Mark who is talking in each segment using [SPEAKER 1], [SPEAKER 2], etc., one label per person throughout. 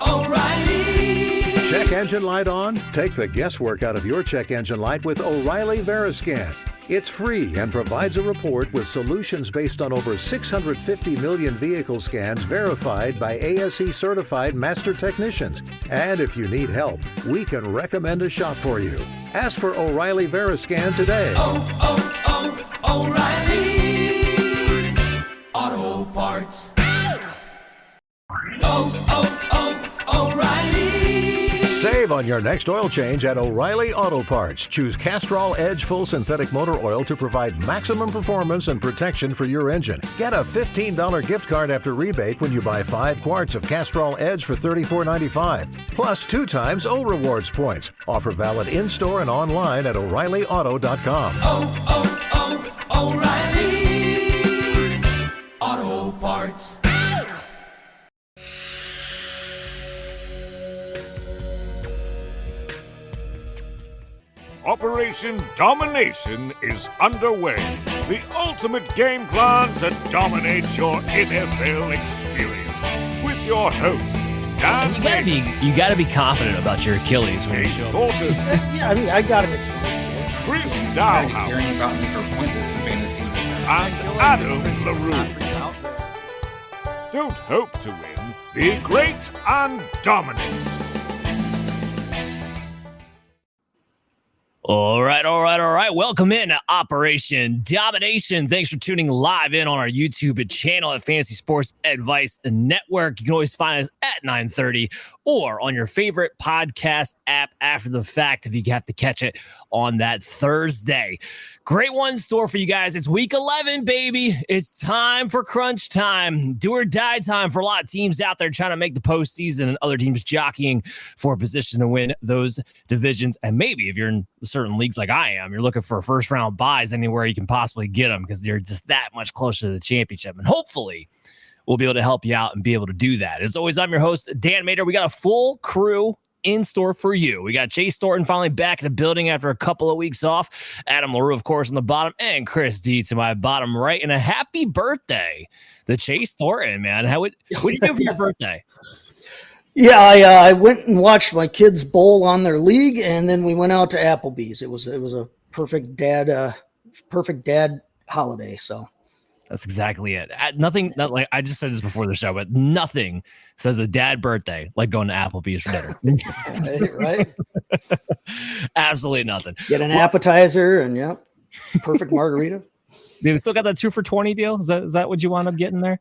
[SPEAKER 1] O'Reilly! Check engine light on? Take the guesswork out of your check engine light with O'Reilly Veriscan. It's free and provides a report with solutions based on over 650 million vehicle scans verified by ASE certified master technicians. And if you need help, we can recommend a shop for you. Ask for O'Reilly Veriscan today. O'Reilly Auto Parts. O'Reilly. Save on your next oil change at O'Reilly Auto Parts. Choose Castrol Edge Full Synthetic Motor Oil to provide maximum performance and protection for your engine. Get a $15 gift card after rebate when you buy 5 quarts of Castrol Edge for $34.95. Plus 2 times O Rewards points. Offer valid in-store and online at O'ReillyAuto.com. O'Reilly Auto Parts.
[SPEAKER 2] Operation Domination is underway. The ultimate game plan to dominate your NFL experience. With your hosts, Dan
[SPEAKER 3] You gotta be confident about your Achilles when you
[SPEAKER 2] Chase
[SPEAKER 3] show up.
[SPEAKER 2] Thornton,
[SPEAKER 4] Yeah, I mean, I got it.
[SPEAKER 2] Chris
[SPEAKER 5] Already
[SPEAKER 2] Dowhouse,
[SPEAKER 5] hearing about this or pointless in fantasy in this
[SPEAKER 2] and Adam LaRue. Don't hope to win. Be great and dominate.
[SPEAKER 3] All right. Welcome in to Operation Domination. Thanks for tuning live in on our YouTube channel at Fantasy Sports Advice Network. You can always find us at 9:30 or on your favorite podcast app after the fact if you have to catch it on that Thursday. Great one in store for you guys. It's week 11, baby. It's time for crunch time. Do or die time for a lot of teams out there trying to make the postseason and other teams jockeying for a position to win those divisions. And maybe if you're in certain leagues like I am, you're looking for first round buys anywhere you can possibly get them because you're just that much closer to the championship. And hopefully we'll be able to help you out and be able to do that. As always, I'm your host, Dan Mader. We got a full crew in store for you. We got Chase Thornton finally back in the building after a couple of weeks off. Adam LaRue, of course, on the bottom, and Chris D to my bottom right. And a happy birthday to Chase Thornton, man. What did you do for your birthday?
[SPEAKER 4] Yeah, I went and watched my kids bowl on their league, and then we went out to Applebee's. It was a perfect dad holiday. So
[SPEAKER 3] That's exactly it. Not like I just said this before the show, but nothing says a dad birthday like going to Applebee's for dinner.
[SPEAKER 4] right?
[SPEAKER 3] Absolutely nothing.
[SPEAKER 4] Get an appetizer and perfect margarita.
[SPEAKER 3] They still got that 2 for $20 deal. Is that what you wound up getting there?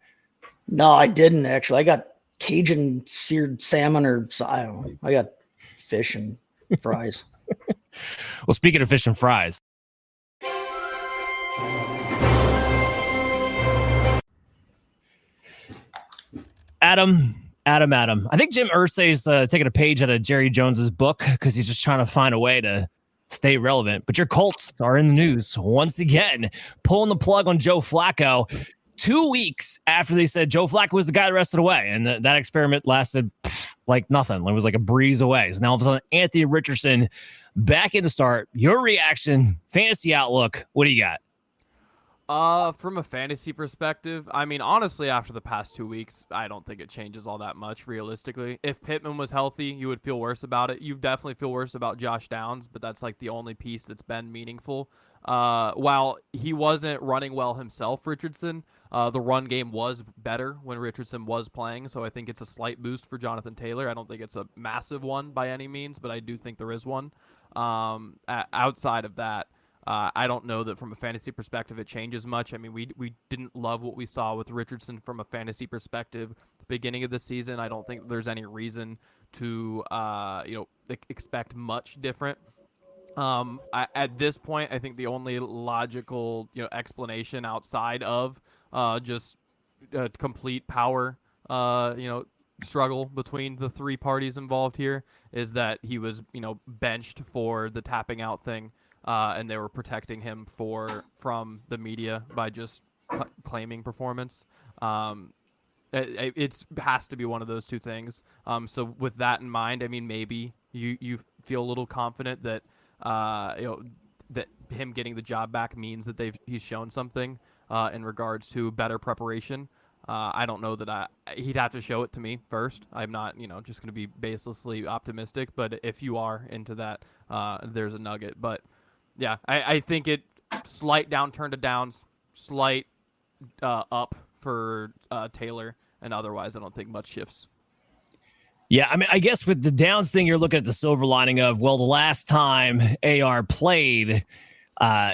[SPEAKER 4] No, I didn't actually. I got Cajun seared salmon, I don't know. I got fish and fries.
[SPEAKER 3] Well, speaking of fish and fries, Adam. I think Jim Irsay's taking a page out of Jerry Jones's book because he's just trying to find a way to stay relevant. But your Colts are in the news once again, pulling the plug on Joe Flacco 2 weeks after they said Joe Flacco was the guy the rest of the way. And that experiment lasted like nothing. It was like a breeze away. So now all of a sudden, Anthony Richardson back in to start. Your reaction, fantasy outlook, what do you got?
[SPEAKER 6] From a fantasy perspective, I mean, honestly, after the past 2 weeks, I don't think it changes all that much, realistically. If Pittman was healthy, you would feel worse about it. You definitely feel worse about Josh Downs, but that's like the only piece that's been meaningful. While he wasn't running well himself, Richardson, the run game was better when Richardson was playing, so I think it's a slight boost for Jonathan Taylor. I don't think it's a massive one by any means, but I do think there is one. Outside of that, I don't know that from a fantasy perspective it changes much. I mean, we didn't love what we saw with Richardson from a fantasy perspective at the beginning of the season. I don't think there's any reason to expect much different. At this point, I think the only logical explanation outside of just complete power struggle between the three parties involved here is that he was benched for the tapping out thing. And they were protecting him from the media by just claiming performance. It has to be one of those two things. So with that in mind, I mean, maybe you feel a little confident that that him getting the job back means that he's shown something in regards to better preparation. I don't know that he'd have to show it to me first. I'm not, just going to be baselessly optimistic. But if you are into that, there's a nugget. But yeah, I think it slight downturn to downs, slight up for Taylor, and otherwise I don't think much shifts.
[SPEAKER 3] Yeah, I mean, I guess with the downs thing, you're looking at the silver lining of, well, the last time AR played,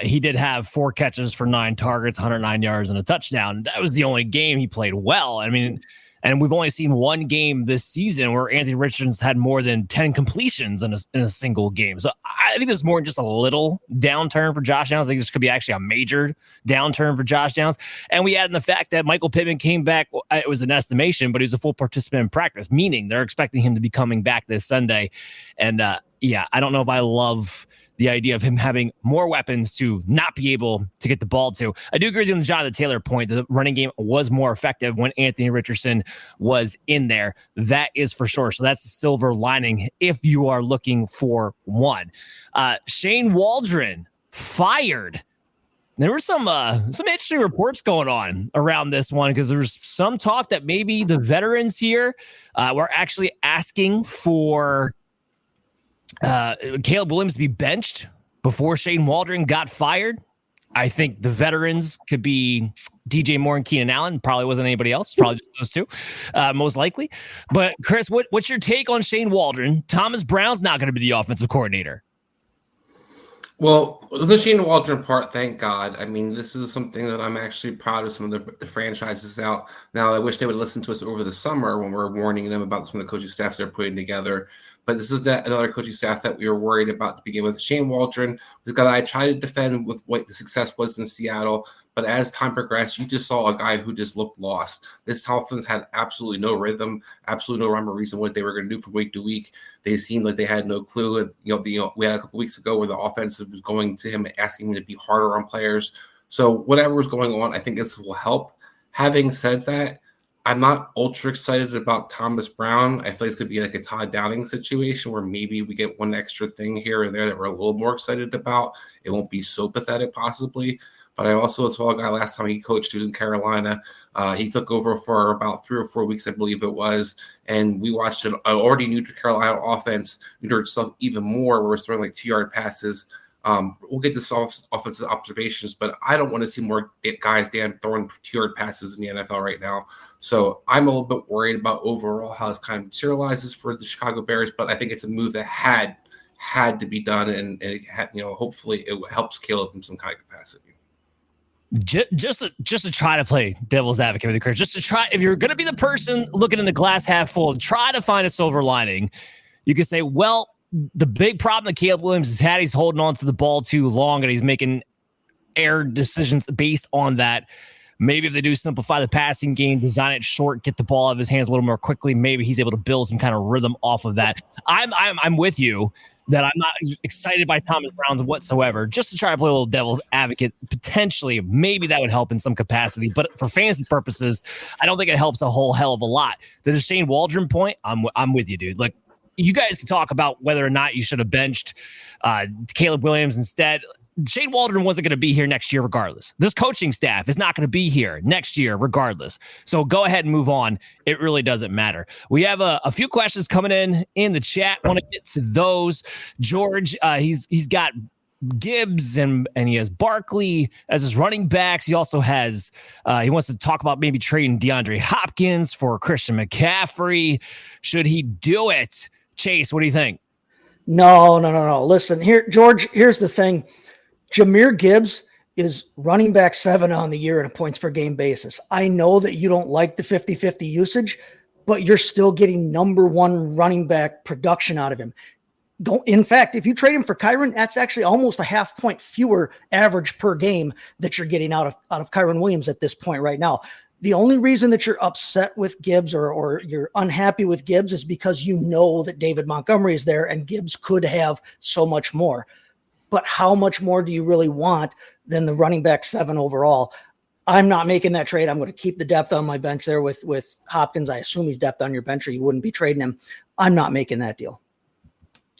[SPEAKER 3] he did have 4 catches for 9 targets, 109 yards, and a touchdown. That was the only game he played well. I mean, and we've only seen one game this season where Anthony Richardson's had more than 10 completions in a single game. So I think this is more than just a little downturn for Josh Downs. I think this could be actually a major downturn for Josh Downs. And we add in the fact that Michael Pittman came back. It was an estimation, but he was a full participant in practice, meaning they're expecting him to be coming back this Sunday. And yeah, I don't know if I love the idea of him having more weapons to not be able to get the ball to. I do agree with you on the Jonathan Taylor point. The running game was more effective when Anthony Richardson was in there. That is for sure. So that's the silver lining if you are looking for one. Shane Waldron fired. There were some interesting reports going on around this one because there was some talk that maybe the veterans here were actually asking for Caleb Williams to be benched before Shane Waldron got fired. I think the veterans could be DJ Moore and Keenan Allen. Probably wasn't anybody else. Probably just those two, most likely. But Chris, what's your take on Shane Waldron? Thomas Brown's not going to be the offensive coordinator.
[SPEAKER 7] Well, the Shane Waldron part, thank God. I mean, this is something that I'm actually proud of some of the franchises out. Now, I wish they would listen to us over the summer when we're warning them about some of the coaching staffs they're putting together. But this is another coaching staff that we were worried about to begin with. Shane Waldron was a guy that I tried to defend with what the success was in Seattle. But as time progressed, you just saw a guy who just looked lost. This Dolphins had absolutely no rhythm, absolutely no rhyme or reason what they were going to do from week to week. They seemed like they had no clue. And, we had a couple weeks ago where the offense was going to him, asking him to be harder on players. So whatever was going on, I think this will help. Having said that, I'm not ultra excited about Thomas Brown. I feel like it's going to be like a Todd Downing situation where maybe we get one extra thing here or there that we're a little more excited about. It won't be so pathetic possibly. But I also saw a guy last time he coached who was in Carolina. He took over for about 3 or 4 weeks, I believe it was. And we watched an already new to Carolina offense neuter itself even more where it's throwing like 2-yard passes. We'll get this offensive observations, but I don't want to see more guys throwing 2-yard passes in the NFL right now. So I'm a little bit worried about overall how this kind of materializes for the Chicago Bears, but I think it's a move that had to be done, and it had, hopefully it helps Caleb in some kind of capacity.
[SPEAKER 3] Just to try to play devil's advocate with you, Chris, just to try, if you're going to be the person looking in the glass half full, try to find a silver lining. You could say, well, the big problem that Caleb Williams has had, he's holding on to the ball too long and he's making error decisions based on that. Maybe if they do simplify the passing game, design it short, get the ball out of his hands a little more quickly, maybe he's able to build some kind of rhythm off of that. I'm with you that I'm not excited by Thomas Brown whatsoever. Just to try to play a little devil's advocate, potentially, maybe that would help in some capacity. But for fantasy purposes, I don't think it helps a whole hell of a lot. The Shane Waldron point, I'm with you, dude. Like, you guys can talk about whether or not you should have benched Caleb Williams instead. Shane Waldron wasn't going to be here next year regardless. This coaching staff is not going to be here next year regardless. So go ahead and move on. It really doesn't matter. We have a few questions coming in the chat. Want to get to those. George, he's got Gibbs and he has Barkley as his running backs. He also has he wants to talk about maybe trading DeAndre Hopkins for Christian McCaffrey. Should he do it? Chase, what do you think?
[SPEAKER 4] No. Listen, here, George, here's the thing. Jahmyr Gibbs is running back 7 on the year on a points per game basis. I know that you don't like the 50-50 usage, but you're still getting number 1 running back production out of him. In fact, if you trade him for Kyron, that's actually almost a half point fewer average per game that you're getting out of Kyron Williams at this point right now. The only reason that you're upset with Gibbs or you're unhappy with Gibbs is because you know that David Montgomery is there and Gibbs could have so much more. But how much more do you really want than the running back 7 overall? I'm not making that trade. I'm going to keep the depth on my bench there with Hopkins. I assume he's depth on your bench or you wouldn't be trading him. I'm not making that deal.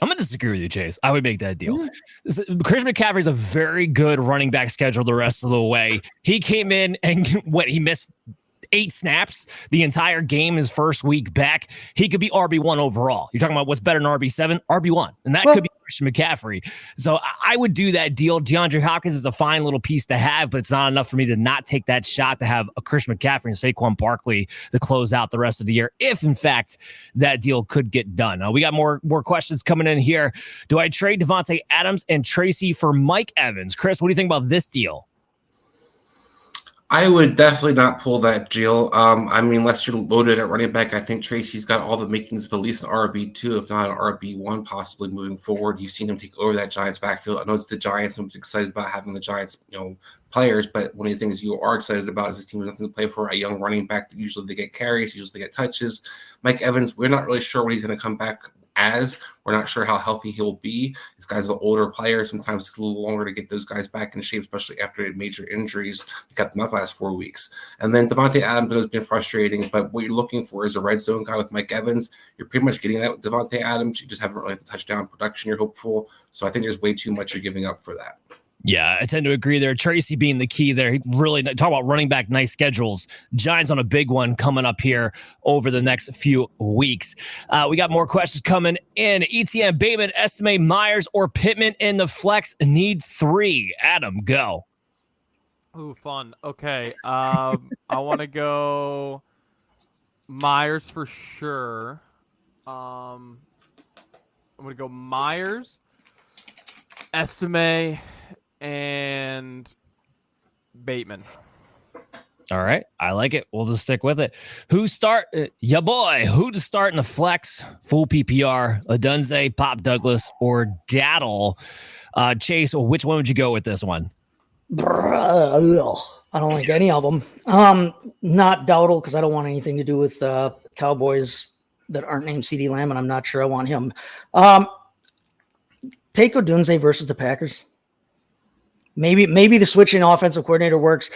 [SPEAKER 3] I'm going to disagree with you, Chase. I would make that deal. Christian McCaffrey is a very good running back schedule the rest of the way. He came in and he missed 8 snaps the entire game his first week back, he could be RB1 overall. You're talking about what's better than RB7? RB1. And that could be Christian McCaffrey. So I would do that deal. DeAndre Hopkins is a fine little piece to have, but it's not enough for me to not take that shot to have a Christian McCaffrey and Saquon Barkley to close out the rest of the year, if in fact that deal could get done. We got more questions coming in here. Do I trade Devontae Adams and Tracy for Mike Evans? Chris, what do you think about this deal?
[SPEAKER 7] I would definitely not pull that deal. I mean, unless you're loaded at running back, I think Tracy's got all the makings of at least an RB2, if not an RB1, possibly moving forward. You've seen him take over that Giants backfield. I know it's the Giants. I'm excited about having the Giants, players, but one of the things you are excited about is this team has nothing to play for. A young running back that usually they get carries, usually they get touches. Mike Evans, we're not really sure what he's going to come back as. We're not sure how healthy he'll be. This guy's an older player. Sometimes it's a little longer to get those guys back in shape, especially after major injuries. They got them up last 4 weeks. And then Devontae Adams has been frustrating, but what you're looking for is a red zone guy with Mike Evans. You're pretty much getting that with Devontae Adams. You just haven't really had the touchdown production you're hopeful. So I think there's way too much you're giving up for that.
[SPEAKER 3] Yeah, I tend to agree there. Tracy being the key there. He really talk about running back, nice schedules. Giants on a big one coming up here over the next few weeks. We got more questions coming in. ETN, Bateman, estimate Myers or Pittman in the flex. Need 3. Adam, go.
[SPEAKER 6] Ooh, fun. Okay. I want to go Myers for sure. I'm going to go Myers, Estime, and Bateman.
[SPEAKER 3] All right. I like it. We'll just stick with it. Who to start in the flex? Full PPR, Odunze, Pop Douglas, or Daddle? Chase, which one would you go with this one?
[SPEAKER 4] I don't like any of them. Not Dowdle, because I don't want anything to do with Cowboys that aren't named CeeDee Lamb, and I'm not sure I want him. Take Odunze versus the Packers. Maybe the switching offensive coordinator works.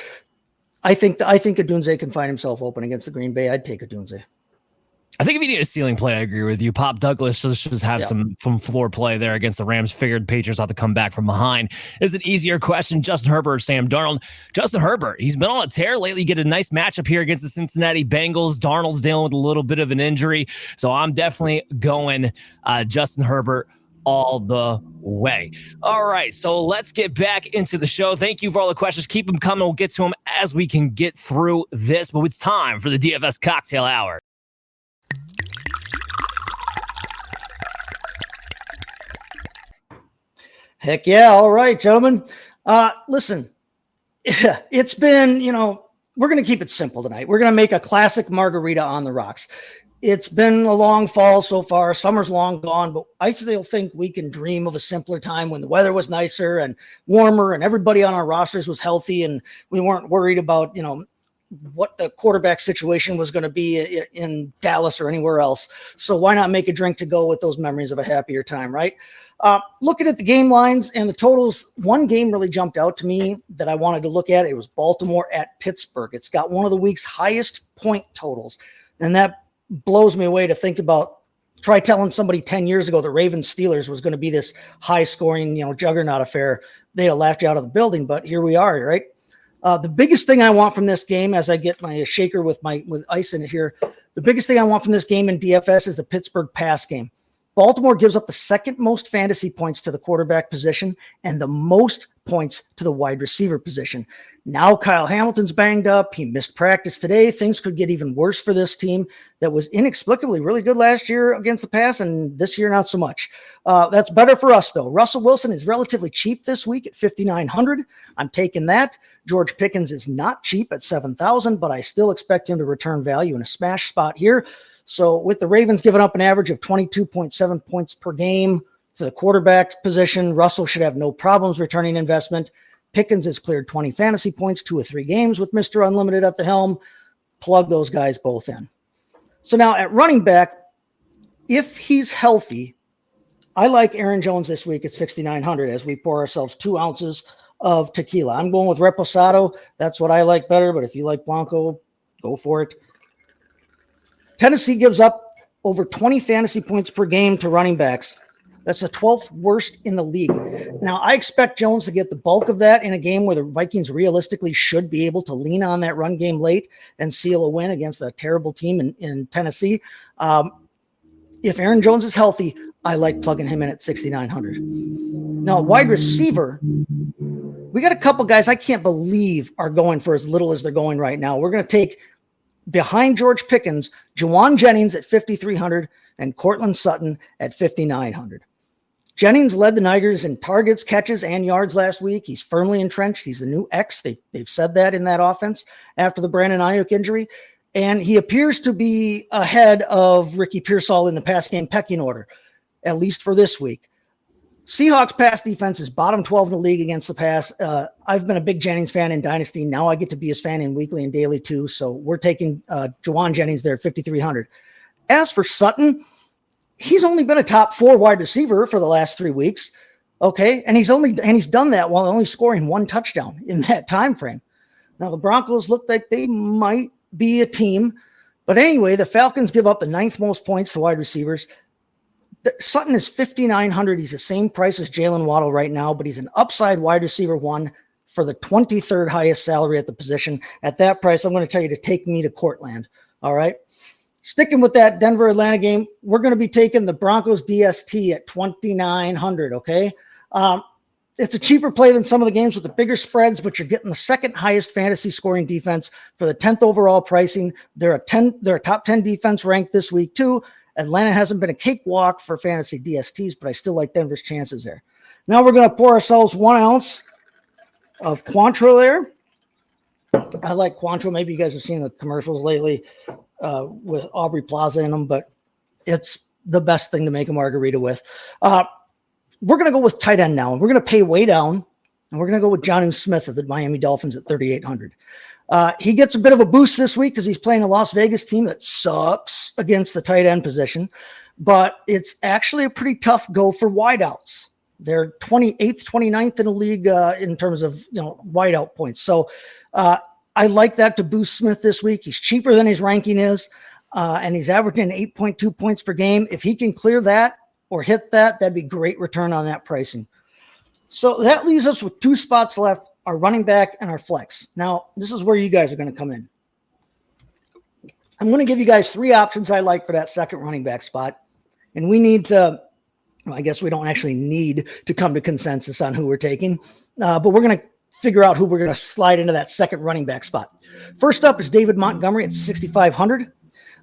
[SPEAKER 4] I think Odunze can find himself open against the Green Bay. I'd take Odunze.
[SPEAKER 3] I think if you need a ceiling play, I agree with you. Pop Douglas should just have some floor play there against the Rams. Figured Patriots have to come back from behind. Is an easier question. Justin Herbert, Sam Darnold. Justin Herbert, he's been on a tear lately. Get a nice matchup here against the Cincinnati Bengals. Darnold's dealing with a little bit of an injury. So I'm definitely going Justin Herbert all the way. All right, so let's get back into the show. Thank you for all the questions. Keep them coming. We'll get to them as we can get through this, but it's time for the DFS Cocktail Hour.
[SPEAKER 4] Heck yeah. All right, gentlemen. Listen, it's been, we're going to keep it simple tonight. We're going to make a classic margarita on the rocks. It's been a long fall so far. Summer's long gone, but I still think we can dream of a simpler time when the weather was nicer and warmer and everybody on our rosters was healthy and we weren't worried about, what the quarterback situation was going to be in Dallas or anywhere else. So why not make a drink to go with those memories of a happier time, right? Looking at the game lines and the totals, one game really jumped out to me that I wanted to look at. It was Baltimore at Pittsburgh. It's got one of the week's highest point totals, and that blows me away to think about. Try telling somebody 10 years ago the Ravens Steelers was going to be this high scoring, juggernaut affair. They'd have laughed you out of the building, but here we are, right? The biggest thing I want from this game, as I get my shaker with ice in it here, the biggest thing I want from this game in DFS is the Pittsburgh pass game. Baltimore gives up the second most fantasy points to the quarterback position and the most points to the wide receiver position. Now Kyle Hamilton's banged up. He missed practice today. Things could get even worse for this team that was inexplicably really good last year against the pass, and this year not so much. That's better for us, though. Russell Wilson is relatively cheap this week at $5,900. I'm taking that. George Pickens is not cheap at $7,000, but I still expect him to return value in a smash spot here. So with the Ravens giving up an average of 22.7 points per game to the quarterback position, Russell should have no problems returning investment. Pickens has cleared 20 fantasy points 2 of 3 games with Mr. Unlimited at the helm. Plug those guys both in. So now at running back, if he's healthy, I like Aaron Jones this week at $6,900 as we pour ourselves 2 ounces of tequila. I'm going with Reposado. That's what I like better, but if you like Blanco, go for it. Tennessee gives up over 20 fantasy points per game to running backs. That's the 12th worst in the league. Now, I expect Jones to get the bulk of that in a game where the Vikings realistically should be able to lean on that run game late and seal a win against a terrible team in Tennessee. If Aaron Jones is healthy, I like plugging him in at 6,900. Now, wide receiver, we got a couple guys I can't believe are going for as little as they're going right now. We're going to take behind George Pickens, Juwan Jennings at 5,300 and Cortland Sutton at 5,900. Jennings led the Niners in targets, catches, and yards last week. He's firmly entrenched. He's the new X. They've said that in that offense after the Brandon Ayuk injury. And he appears to be ahead of Ricky Pearsall in the pass game pecking order, at least for this week. Seahawks pass defense is bottom 12 in the league against the pass. I've been a big Jennings fan in Dynasty. Now I get to be his fan in weekly and daily too. So we're taking Juwan Jennings there at 5,300. As for Sutton, he's only been a top 4 wide receiver for the last 3 weeks. Okay. And he's done that while only scoring 1 touchdown in that time frame. Now the Broncos look like they might be a team. But anyway, the Falcons give up the 9th most points to wide receivers. Sutton is 5,900. He's the same price as Jalen Waddle right now, but he's an upside wide receiver 1 for the 23rd highest salary at the position. At that price, I'm going to tell you to take me to Cortland. All right. Sticking with that Denver-Atlanta game, we're going to be taking the Broncos DST at 2,900. Okay. It's a cheaper play than some of the games with the bigger spreads, but you're getting the 2nd highest fantasy scoring defense for the 10th overall pricing. They're a top 10 defense ranked this week too. Atlanta hasn't been a cakewalk for fantasy DSTs, but I still like Denver's chances there. Now we're going to pour ourselves 1 ounce of Cointreau there. I like Cointreau. Maybe you guys have seen the commercials lately with Aubrey Plaza in them, but it's the best thing to make a margarita with. We're going to go with tight end now, and we're going to pay way down, and we're going to go with Jonnu Smith of the Miami Dolphins at 3,800. He gets a bit of a boost this week because he's playing a Las Vegas team that sucks against the tight end position, but it's actually a pretty tough go for wideouts. They're 28th, 29th in the league in terms of wideout points. So I like that to boost Smith this week. He's cheaper than his ranking is, and he's averaging 8.2 points per game. If he can clear that or hit that, that'd be great return on that pricing. So that leaves us with 2 spots left, our running back and our flex. Now, this is where you guys are going to come in. I'm going to give you guys 3 options I like for that second running back spot. And we need to, I guess we don't actually need to come to consensus on who we're taking, but we're going to figure out who we're going to slide into that second running back spot. First up is David Montgomery at 6,500.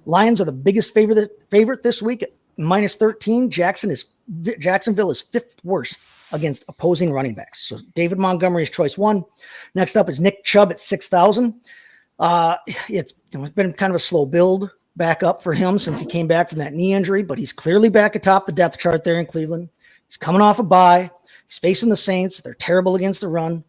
[SPEAKER 4] Lions are the biggest favorite this week at -13. Jacksonville is 5th worst against opposing running backs. So David Montgomery is choice 1. Next up is Nick Chubb at 6,000. It's been kind of a slow build back up for him since he came back from that knee injury, but he's clearly back atop the depth chart there in Cleveland. He's coming off a bye. He's facing the Saints. They're terrible against the run.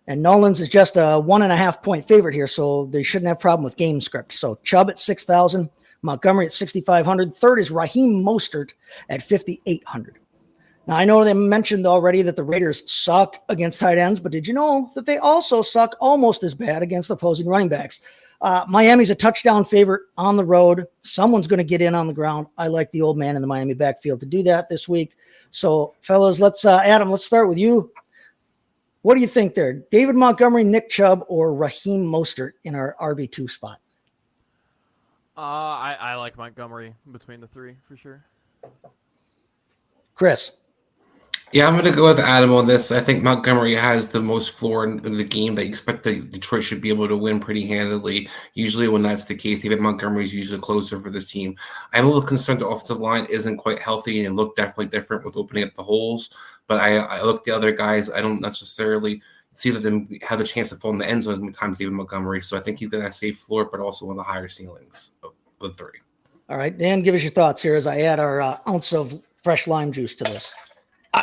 [SPEAKER 4] And Nolan's is just a 1.5 point favorite here, so they shouldn't have a problem with game script. So Chubb at 6,000, Montgomery at 6,500. Third is Raheem Mostert at 5,800. Now, I know they mentioned already that the Raiders suck against tight ends, but did you know that they also suck almost as bad against opposing running backs? Miami's a touchdown favorite on the road. Someone's going to get in on the ground. I like the old man in the Miami backfield to do that this week. So, fellas, Adam, let's start with you. What do you think there? David Montgomery, Nick Chubb, or Raheem Mostert in our RB2 spot?
[SPEAKER 6] I like Montgomery between the 3 for sure.
[SPEAKER 4] Chris.
[SPEAKER 7] Yeah, I'm going to go with Adam on this. I think Montgomery has the most floor in the game that you expect that Detroit should be able to win pretty handily. Usually when that's the case, David Montgomery is usually closer for this team. I'm a little concerned the offensive line isn't quite healthy and look definitely different with opening up the holes. But I look at the other guys, I don't necessarily see that them have the chance to fall in the end zone times David Montgomery. So I think he's got a safe floor, but also one of the higher ceilings of the 3.
[SPEAKER 4] All right, Dan, give us your thoughts here as I add our ounce of fresh lime juice to this.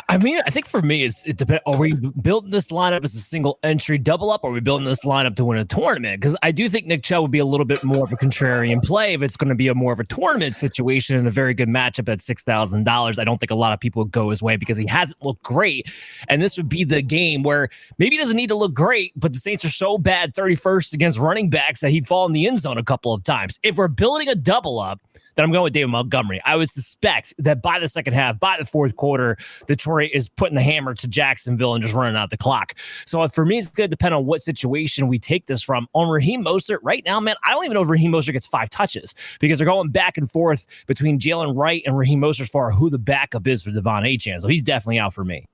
[SPEAKER 3] I mean, I think for me, it depends. Are we building this lineup as a single entry double up, or are we building this lineup to win a tournament? Because I do think Nick Chubb would be a little bit more of a contrarian play if it's going to be more of a tournament situation and a very good matchup at $6,000. I don't think a lot of people would go his way because he hasn't looked great. And this would be the game where maybe he doesn't need to look great, but the Saints are so bad 31st against running backs that he'd fall in the end zone a couple of times. If we're building a double up, then I'm going with David Montgomery. I would suspect that by the second half, by the fourth quarter, Detroit is putting the hammer to Jacksonville and just running out the clock. So for me, it's going to depend on what situation we take this from. On Raheem Mostert, right now, man, I don't even know if Raheem Mostert gets 5 touches because they're going back and forth between Jalen Wright and Raheem Mostert as far as who the backup is for Devon Achane. So he's definitely out for me.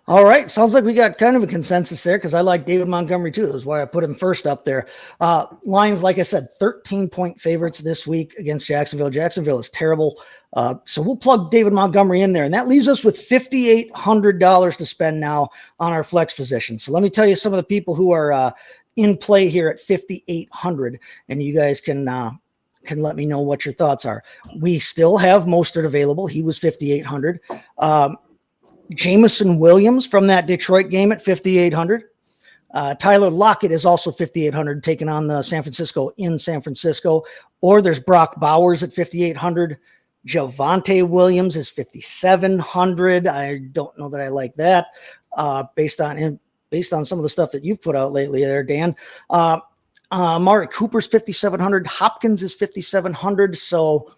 [SPEAKER 4] All right. Sounds like we got kind of a consensus there because I like David Montgomery too. That's why I put him first up there. Lions, like I said, 13-point favorites this week against Jacksonville. Jacksonville is terrible. So we'll plug David Montgomery in there. And that leaves us with $5,800 to spend now on our flex position. So let me tell you some of the people who are in play here at 5,800, and you guys can let me know what your thoughts are. We still have Mostert available. He was 5,800. Jameson Williams from that Detroit game at 5,800. Tyler Lockett is also 5,800, taking on the San Francisco in San Francisco. Or there's Brock Bowers at 5,800. Javonte Williams is 5,700. I don't know that I like that based on some of the stuff that you've put out lately there, Dan. Amari Cooper's 5,700. Hopkins is 5,700. So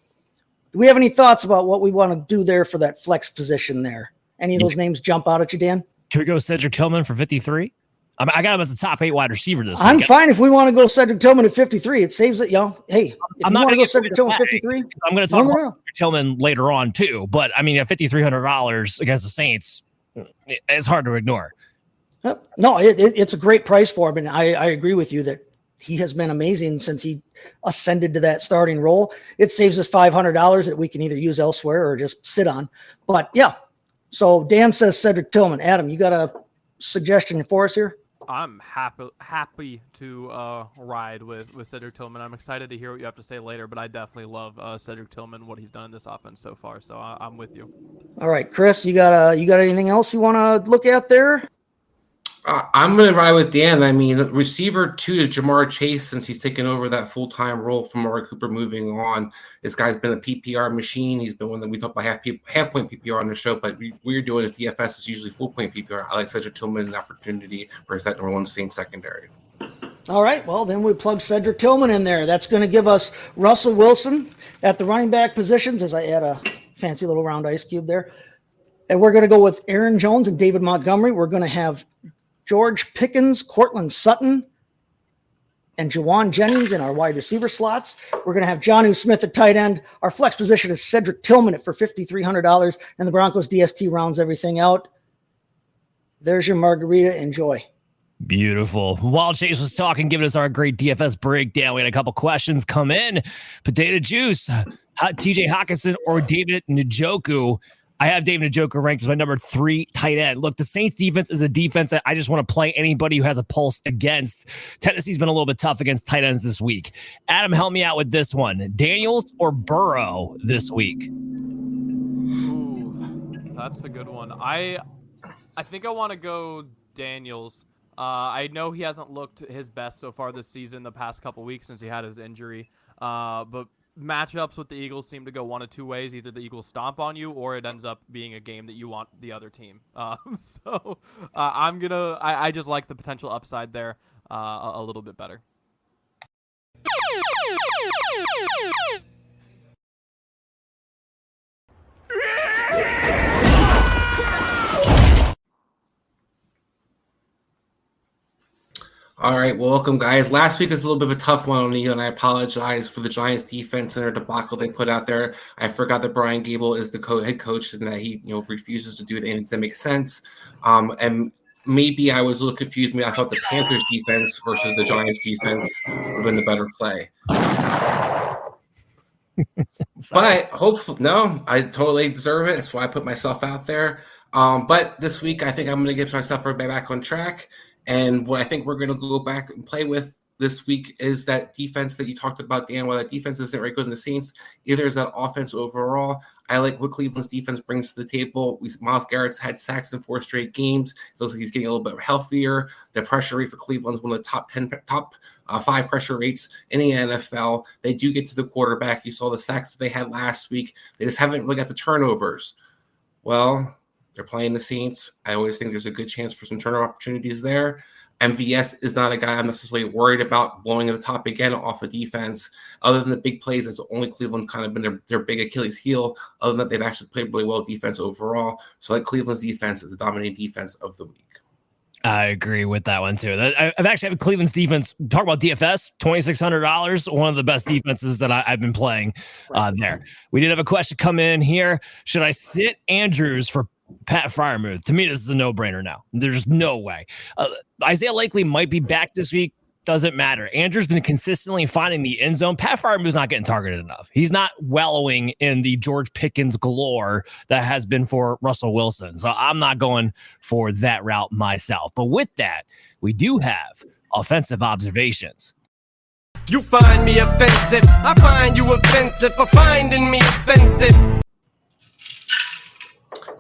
[SPEAKER 4] do we have any thoughts about what we want to do there for that flex position there? Any of those names jump out at you, Dan?
[SPEAKER 3] Can we go Cedric Tillman for 53? I got him as the top 8 wide receiver this week.
[SPEAKER 4] I'm fine if we want to go Cedric Tillman at 53. It saves it, Hey, if
[SPEAKER 3] I'm
[SPEAKER 4] you
[SPEAKER 3] not
[SPEAKER 4] want to
[SPEAKER 3] going
[SPEAKER 4] go Cedric Tillman at 53,
[SPEAKER 3] I'm going to talk about Cedric Tillman later on too. But I mean, at $5,300 against the Saints, it's hard to ignore.
[SPEAKER 4] No, it's a great price for him, and I agree with you that he has been amazing since he ascended to that starting role. It saves us $500 that we can either use elsewhere or just sit on. But yeah. So Dan says Cedric Tillman. Adam, you got a suggestion for us here?
[SPEAKER 6] I'm happy to ride with Cedric Tillman. I'm excited to hear what you have to say later, but I definitely love Cedric Tillman, what he's done in this offense so far. So I'm with you.
[SPEAKER 4] All right, Chris, you got anything else you want to look at there?
[SPEAKER 7] I'm going to ride with Dan. I mean, receiver 2 to Jamar Chase, since he's taken over that full-time role from Amari Cooper moving on. This guy's been a PPR machine. He's been one that we talk about half-point PPR on the show, but we're doing it. DFS is usually full-point PPR. I like Cedric Tillman an opportunity versus that New Orleans Saints secondary.
[SPEAKER 4] All right, well, then we plug Cedric Tillman in there. That's going to give us Russell Wilson at the running back positions, as I add a fancy little round ice cube there. And we're going to go with Aaron Jones and David Montgomery. We're going to have George Pickens, Cortland Sutton, and Jawan Jennings in our wide receiver slots. We're going to have Jonnu Smith at tight end. Our flex position is Cedric Tillman for $5,300, and the Broncos DST rounds everything out. There's your margarita. Enjoy.
[SPEAKER 3] Beautiful. While Chase was talking, giving us our great DFS breakdown, we had a couple questions come in. Potato Juice, TJ Hawkinson or David Njoku? I have David Njoku ranked as my number 3 tight end. Look, the Saints defense is a defense that I just want to play anybody who has a pulse against. Tennessee's been a little bit tough against tight ends this week. Adam, help me out with this one. Daniels or Burrow this week?
[SPEAKER 6] Ooh, that's a good one. I think I want to go Daniels. I know he hasn't looked his best so far this season, the past couple weeks since he had his injury. But matchups with the Eagles seem to go one of two ways. Either the Eagles stomp on you or it ends up being a game that you want the other team. I just like the potential upside there a little bit better.
[SPEAKER 7] All right, well, welcome, guys. Last week was a little bit of a tough one on me, and I apologize for the Giants' defense and their debacle they put out there. I forgot that Brian Gable is the head coach and that he, refuses to do anything that makes sense. And maybe I was a little confused. I thought the Panthers' defense versus the Giants' defense would have been the better play. But hopefully, no, I totally deserve it. That's why I put myself out there. But this week, I think I'm going to get myself back on track. And what I think we're going to go back and play with this week is that defense that you talked about, Dan. While that defense isn't very good in the Saints, either is that offense overall. I like what Cleveland's defense brings to the table. Myles Garrett's had sacks in 4 straight games. It looks like he's getting a little bit healthier. The pressure rate for Cleveland is one of the top 5 pressure rates in the NFL. They do get to the quarterback. You saw the sacks that they had last week. They just haven't really got the turnovers. Well, they're playing the Saints. I always think there's a good chance for some turnover opportunities there. MVS is not a guy I'm necessarily worried about blowing at the top again off of defense. Other than the big plays, that's only Cleveland's kind of been their big Achilles heel. Other than that, they've actually played really well defense overall. So I like Cleveland's defense as the dominating defense of the week.
[SPEAKER 3] I agree with that one too. I've actually had Cleveland's defense. Talk about DFS, $2,600. One of the best defenses that I've been playing there. We did have a question come in here. Should I sit Andrews for Pat Freiermuth? To me, this is a no-brainer now. There's no way. Isaiah Likely might be back this week. Doesn't matter. Andrew's been consistently finding the end zone. Pat Freiermuth's not getting targeted enough. He's not wallowing in the George Pickens galore that has been for Russell Wilson. So I'm not going for that route myself. But with that, we do have offensive observations.
[SPEAKER 8] You find me offensive. I find you offensive for finding me offensive.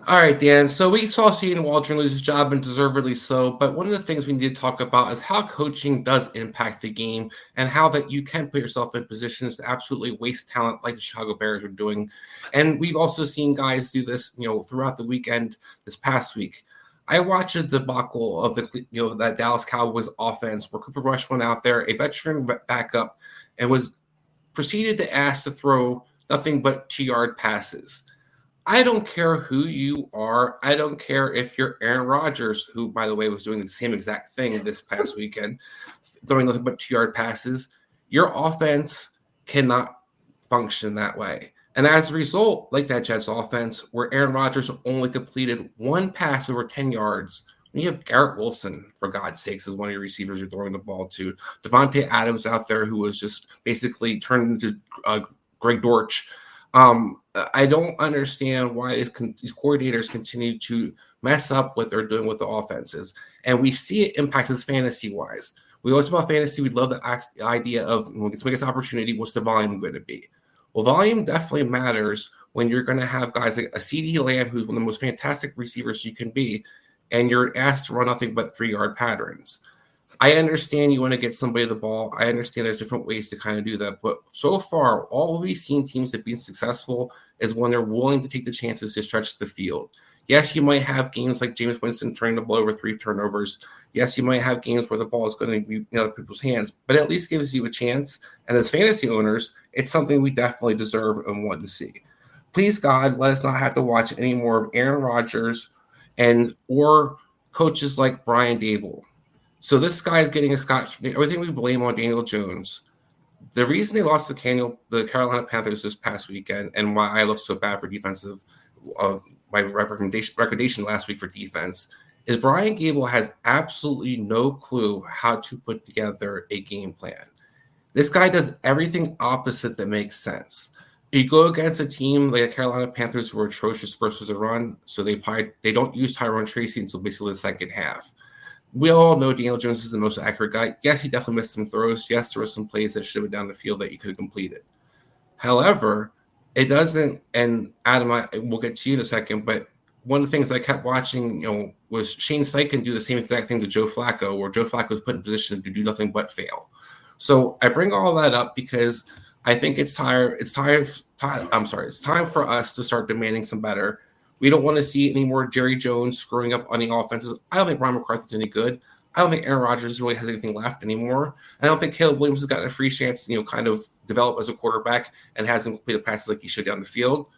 [SPEAKER 7] All right, Dan. So we saw Shane Waldron lose his job, and deservedly so. But one of the things we need to talk about is how coaching does impact the game, and how that you can put yourself in positions to absolutely waste talent like the Chicago Bears are doing. And we've also seen guys do this, throughout the weekend this past week. I watched the debacle of that Dallas Cowboys offense where Cooper Rush went out there, a veteran backup, and was proceeded to ask to throw nothing but 2-yard passes. I don't care who you are. I don't care if you're Aaron Rodgers, who, by the way, was doing the same exact thing this past weekend, throwing nothing but 2-yard passes. Your offense cannot function that way. And as a result, like that Jets offense, where Aaron Rodgers only completed one pass over 10 yards, when you have Garrett Wilson, for God's sakes, as one of your receivers you're throwing the ball to, Devontae Adams out there, who was just basically turned into Greg Dortch. I don't understand why these coordinators continue to mess up what they're doing with the offenses. And we see it impact us fantasy-wise. We always talk about fantasy. We love the idea of when we get this opportunity, what's the volume going to be? Well, volume definitely matters when you're going to have guys like a CeeDee Lamb, who's one of the most fantastic receivers you can be, and you're asked to run nothing but 3-yard patterns. I understand you want to get somebody the ball. I understand there's different ways to kind of do that. But so far, all we've seen teams that have been successful is when they're willing to take the chances to stretch the field. Yes, you might have games like Jameis Winston turning the ball over 3 turnovers. Yes, you might have games where the ball is going to be in other people's hands, but it at least gives you a chance. And as fantasy owners, it's something we definitely deserve and want to see. Please, God, let us not have to watch any more of Aaron Rodgers or coaches like Brian Daboll. So this guy is getting a scotch. Everything we blame on Daniel Jones. The reason they lost the Carolina Panthers this past weekend, and why I look so bad for defensive, my recommendation last week for defense, is Brian Daboll has absolutely no clue how to put together a game plan. This guy does everything opposite that makes sense. You go against a team like the Carolina Panthers who are atrocious versus a run, so they don't use Tyrone Tracy until basically the second half. We all know Daniel Jones is the most accurate guy. Yes, he definitely missed some throws. Yes, there were some plays that should have been down the field that you could have completed. However, it doesn't, and Adam, we'll get to you in a second, but one of the things I kept watching, was Shane Steichen do the same exact thing to Joe Flacco, where Joe Flacco was put in position to do nothing but fail. So I bring all that up because I think it's time for us to start demanding some better. We don't want to see any more Jerry Jones screwing up on the offenses. I don't think Ron McCarthy's any good. I don't think Aaron Rodgers really has anything left anymore. I don't think Caleb Williams has gotten a free chance to, kind of develop as a quarterback and hasn't completed passes like he should down the field.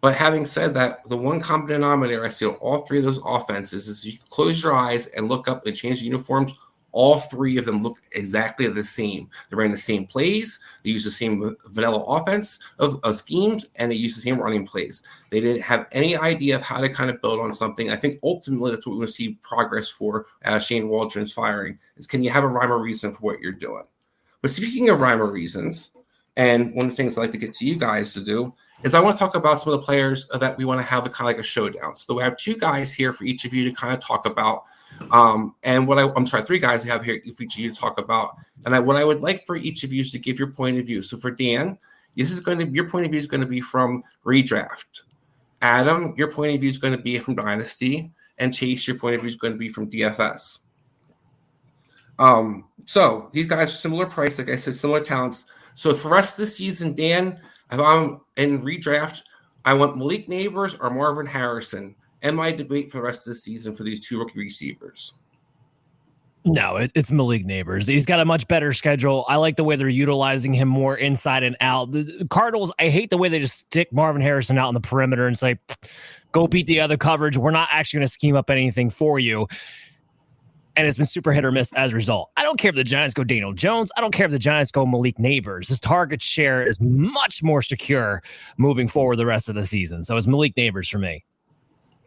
[SPEAKER 7] But having said that, the one common denominator I see on all 3 of those offenses is you close your eyes and look up and change the uniforms. All 3 of them look exactly the same. They ran the same plays. They used the same vanilla offense of schemes, and they used the same running plays. They didn't have any idea of how to kind of build on something. I think ultimately that's what we're going to see progress for Shane Waldron's firing is, can you have a rhyme or reason for what you're doing? But speaking of rhyme or reasons, and one of the things I'd like to get to you guys to do is I want to talk about some of the players that we want to have a kind of like a showdown. So we have 2 guys here for each of you to kind of talk about. And 3 guys I have here for each of you to talk about. And what I would like for each of you is to give your point of view. So for Dan, your point of view is going to be from redraft. Adam, your point of view is going to be from Dynasty. And Chase, your point of view is going to be from DFS. So these guys are similar price, like I said, similar talents. So for us this season, Dan, if I'm in redraft, I want Malik Neighbors or Marvin Harrison. And my debate for the rest of the season for these 2 rookie receivers.
[SPEAKER 3] No, it's Malik Neighbors. He's got a much better schedule. I like the way they're utilizing him more inside and out. The Cardinals, I hate the way they just stick Marvin Harrison out on the perimeter and say, go beat the other coverage. We're not actually going to scheme up anything for you. And it's been super hit or miss as a result. I don't care if the Giants go Daniel Jones. I don't care if the Giants go Malik Neighbors. His target share is much more secure moving forward the rest of the season. So it's Malik Neighbors for me.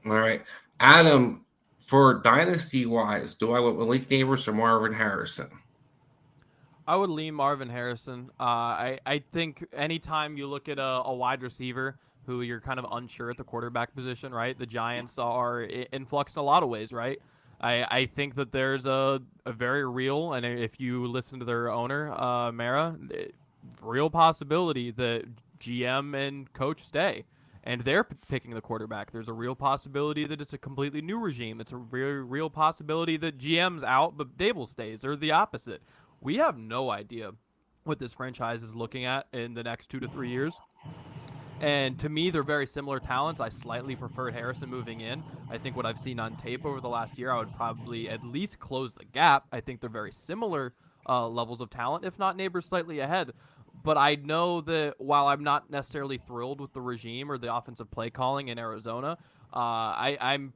[SPEAKER 7] All right. Adam, for Dynasty-wise, do I want Malik Neighbors or Marvin Harrison?
[SPEAKER 6] I would lean Marvin Harrison. I think anytime you look at a wide receiver who you're kind of unsure at the quarterback position, right? The Giants are in flux in a lot of ways, right? I think that there's a very real, and if you listen to their owner, Mara, real possibility that GM and coach stay. And they're picking the quarterback. There's a real possibility that it's a completely new regime. It's a very real possibility that GM's out, but Dable stays, or the opposite. We have no idea what this franchise is looking at in the next 2 to 3 years. And to me, they're very similar talents. I slightly preferred Harrison moving in. I think what I've seen on tape over the last year, I would probably at least close the gap. I think they're very similar levels of talent, if not Neighbors slightly ahead. But I know that while I'm not necessarily thrilled with the regime or the offensive play calling in Arizona, I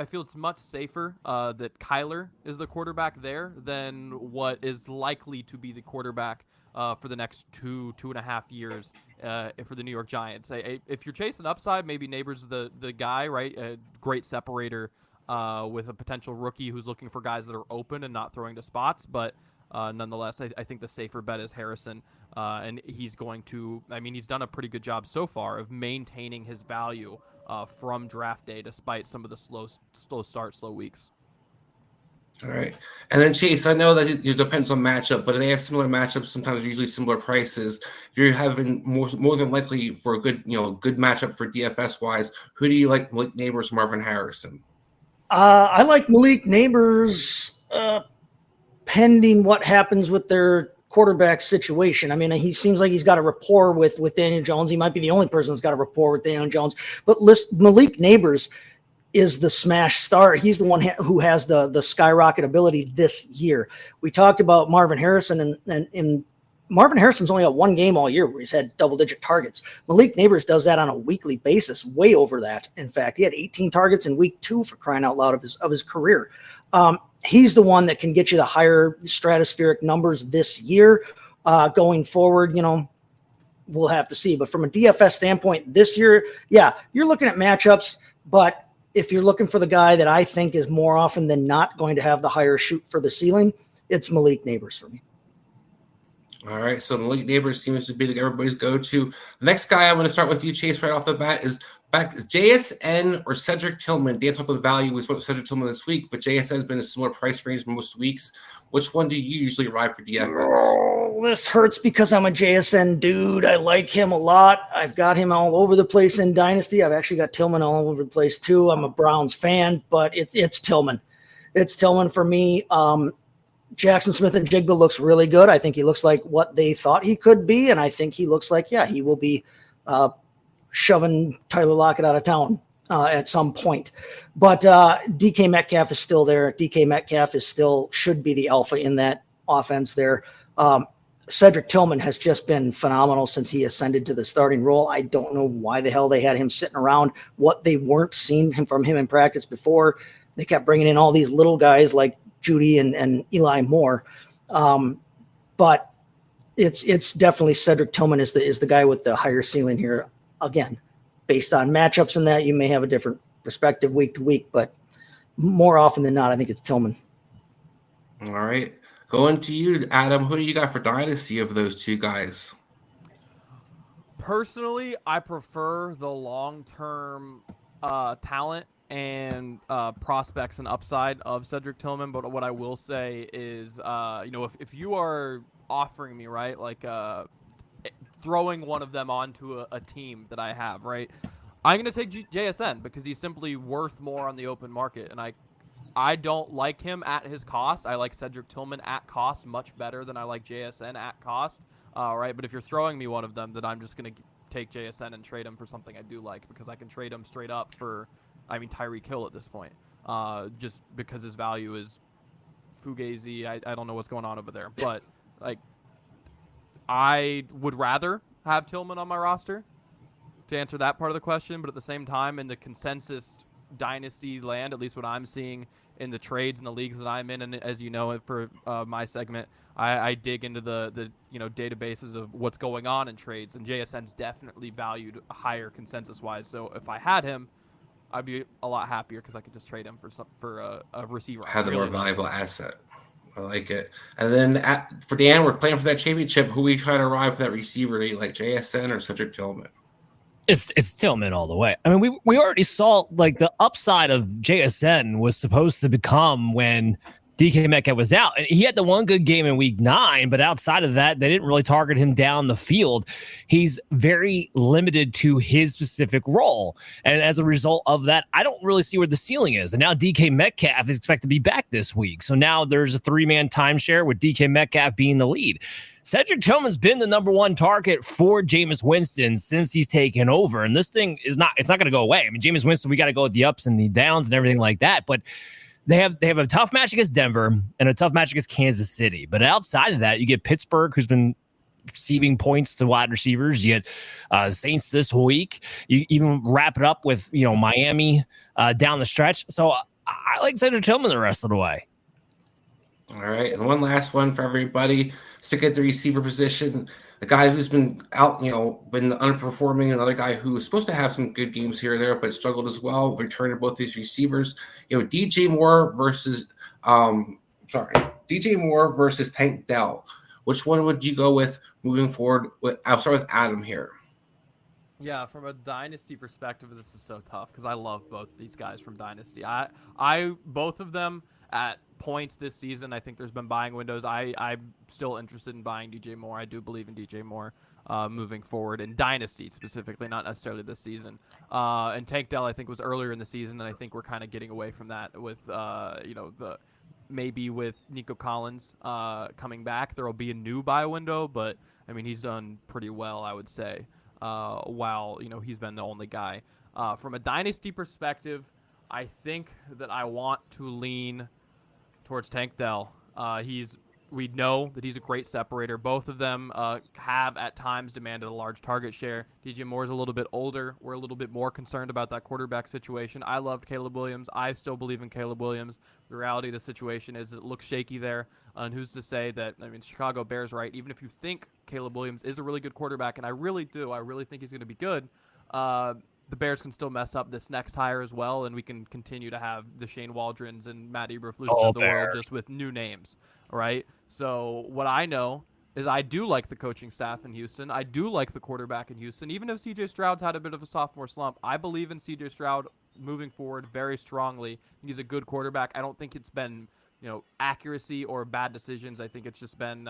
[SPEAKER 6] feel it's much safer that Kyler is the quarterback there than what is likely to be the quarterback for the next 2.5 years for the New York Giants. If you're chasing upside, maybe Neighbors the guy, right? A great separator with a potential rookie who's looking for guys that are open and not throwing to spots, but nonetheless, I think the safer bet is Harrison, and he's going to. I mean, he's done a pretty good job so far of maintaining his value from draft day, despite some of the slow weeks.
[SPEAKER 7] All right, and then Chase, I know that it depends on matchup, but they have similar matchups. Sometimes usually similar prices. If you're having more than likely for a good matchup for DFS wise, who do you like? Malik Neighbors, Marvin Harrison?
[SPEAKER 4] I like Malik Neighbors. Pending what happens with their quarterback situation. I mean, he seems like he's got a rapport with Daniel Jones. He might be the only person that's got a rapport with Daniel Jones. But Malik Neighbors is the smash star. He's the one who has the skyrocket ability this year. We talked about Marvin Harrison, and Marvin Harrison's only got one game all year where he's had double-digit targets. Malik Neighbors does that on a weekly basis, way over that. In fact, he had 18 targets in week 2 for crying out loud of his career. He's the one that can get you the higher stratospheric numbers this year. Going forward, we'll have to see. But from a DFS standpoint this year, yeah, you're looking at matchups. But if you're looking for the guy that I think is more often than not going to have the higher shoot for the ceiling, it's Malik Neighbors for me.
[SPEAKER 7] All right, so Malik Neighbors seems to be everybody's go-to. The next guy I'm going to start with you, Chase, right off the bat is back JSN or Cedric Tillman. Dan talked about the value. We spoke with Cedric Tillman this week, but JSN has been a similar price range most weeks. Which one do you usually ride for DFS?
[SPEAKER 4] Oh, this hurts because I'm a JSN dude. I like him a lot. I've got him all over the place in Dynasty. I've actually got Tillman all over the place too. I'm a Browns fan, but it's Tillman. It's Tillman for me. Jackson Smith and Jigba looks really good. I think he looks like what they thought he could be, and I think he looks like, he will be shoving Tyler Lockett out of town at some point. But DK Metcalf is still there. DK Metcalf should be the alpha in that offense there. Cedric Tillman has just been phenomenal since he ascended to the starting role. I don't know why the hell they had him sitting around, what they weren't seeing from him in practice before. They kept bringing in all these little guys like Judy and Eli Moore. But it's definitely Cedric Tillman is the guy with the higher ceiling here. Again, based on matchups and that, you may have a different perspective week to week, but more often than not, I think it's Tillman.
[SPEAKER 7] All right. Going to you, Adam. Who do you got for Dynasty of those two guys?
[SPEAKER 6] Personally, I prefer the long-term talent and prospects and upside of Cedric Tillman. But what I will say is, if you are offering me, right, like throwing one of them onto a team that I have, right, I'm going to take JSN because he's simply worth more on the open market. And I don't like him at his cost. I like Cedric Tillman at cost much better than I like JSN at cost. Right. But if you're throwing me one of them, then I'm just going to take JSN and trade him for something I do like, because I can trade him straight up for, Tyreek Hill at this point. just because his value is fugazi. I don't know what's going on over there, but like I would rather have Tillman on my roster to answer that part of the question, but at the same time, in the consensus dynasty land, at least what I'm seeing in the trades and the leagues that I'm in, and as you know, for my segment, I dig into the databases of what's going on in trades, and JSN's definitely valued higher consensus wise. So if I had him, I'd be a lot happier because I could just trade him for a receiver.
[SPEAKER 7] Have the more valuable asset. I like it. And then for Dan, we're playing for that championship. Who we try to arrive for that receiver? Do you like JSN or Cedric Tillman?
[SPEAKER 3] It's Tillman all the way. I mean, we already saw like the upside of JSN was supposed to become when DK Metcalf was out. And he had the one good game in week 9, but outside of that, they didn't really target him down the field. He's very limited to his specific role. And as a result of that, I don't really see where the ceiling is. And now DK Metcalf is expected to be back this week. So now there's a 3-man timeshare with DK Metcalf being the lead. Cedric Tillman's been the number 1 target for Jameis Winston since he's taken over. And this thing it's not going to go away. I mean, Jameis Winston, we got to go with the ups and the downs and everything like that. But they have a tough match against Denver and a tough match against Kansas City. But outside of that, you get Pittsburgh, who's been receiving points to wide receivers. You get Saints this week. You even wrap it up with Miami down the stretch. So I like Cedric Tillman the rest of the way.
[SPEAKER 7] All right, and one last one for everybody. Stick at the receiver position. The guy who's been out, been underperforming. Another guy who is supposed to have some good games here or there, but struggled as well. Returning both these receivers. DJ Moore versus Tank Dell. Which one would you go with moving forward? I'll start with Adam here.
[SPEAKER 6] Yeah, from a dynasty perspective, this is so tough because I love both these guys from dynasty. I both of them at points this season. I think there's been buying windows. I'm still interested in buying DJ Moore. I do believe in DJ Moore moving forward in dynasty specifically, not necessarily this season. And Tank Dell I think was earlier in the season, and I think we're kind of getting away from that with maybe with Nico Collins coming back, there will be a new buy window, but I mean he's done pretty well, I would say. While he's been the only guy. From a dynasty perspective, I think that I want to lean towards Tank Dell. We know that he's a great separator. Both of them have at times demanded a large target share. DJ Moore's a little bit older. We're a little bit more concerned about that quarterback situation. I loved Caleb Williams. I still believe in Caleb Williams. The reality of the situation is it looks shaky there. And who's to say that, Chicago Bears, right? Even if you think Caleb Williams is a really good quarterback, and I really do, I really think he's going to be good, the Bears can still mess up this next hire as well, and we can continue to have the Shane Waldrons and Matt Eberflus of the world just with new names, right? So what I know is I do like the coaching staff in Houston. I do like the quarterback in Houston. Even if C.J. Stroud's had a bit of a sophomore slump, I believe in C.J. Stroud moving forward very strongly. He's a good quarterback. I don't think it's been accuracy or bad decisions. I think it's just been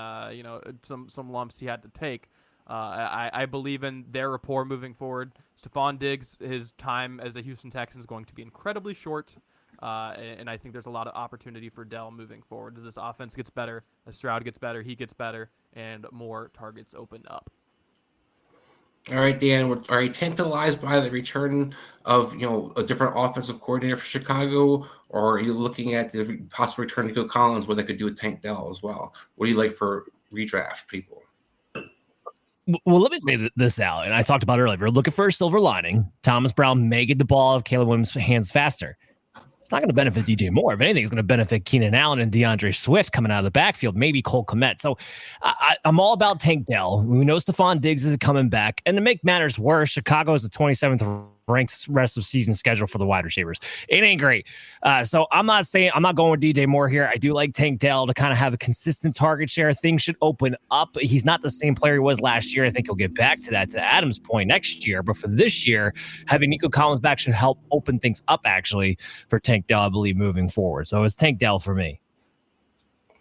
[SPEAKER 6] some lumps he had to take. I believe in their rapport moving forward. Stephon Diggs, his time as a Houston Texan is going to be incredibly short, and I think there's a lot of opportunity for Dell moving forward. As this offense gets better, as Stroud gets better, he gets better, and more targets open up.
[SPEAKER 7] All right, Dan, are you tantalized by the return of a different offensive coordinator for Chicago, or are you looking at the possible return to Nico Collins, what they could do with Tank Dell as well? What do you like for redraft people?
[SPEAKER 3] Well, let me lay this out. And I talked about earlier. If you're looking for a silver lining, Thomas Brown may get the ball out of Caleb Williams' hands faster. It's not going to benefit DJ Moore. If anything, it's going to benefit Keenan Allen and DeAndre Swift coming out of the backfield, maybe Cole Kmet. So I'm all about Tank Dell. We know Stephon Diggs is coming back. And to make matters worse, Chicago is the 27th ranked rest of season schedule for the wide receivers. It ain't great. So I'm not going with DJ Moore here. I do like Tank Dell to kind of have a consistent target share. Things should open up. He's not the same player he was last year. I think he'll get back to that, to Adam's point, next year. But for this year, having Nico Collins back should help open things up, actually, for Tank Dell, I believe, moving forward. So it's Tank Dell for me.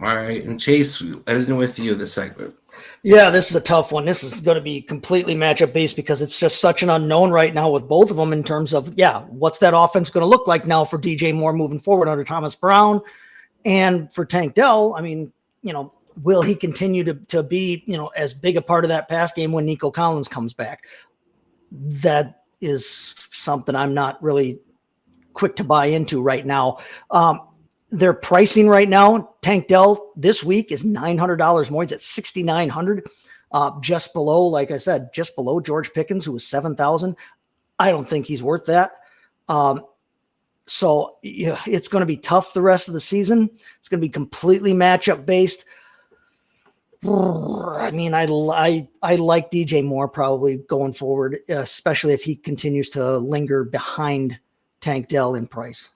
[SPEAKER 7] All right. And Chase, ending with you this segment.
[SPEAKER 4] Yeah, this is a tough one. This is going to be completely matchup based because it's just such an unknown right now with both of them in terms of, what's that offense going to look like now for DJ Moore moving forward under Thomas Brown, and for Tank Dell. I mean, will he continue to be, as big a part of that pass game when Nico Collins comes back? That is something I'm not really quick to buy into right now. Their pricing right now, Tank Dell this week is $900 more. He's at $6,900, just below, like I said, just below George Pickens, who was $7,000. I don't think he's worth that. So it's going to be tough the rest of the season. It's going to be completely matchup based. I mean, I like DJ Moore probably going forward, especially if he continues to linger behind Tank Dell in price.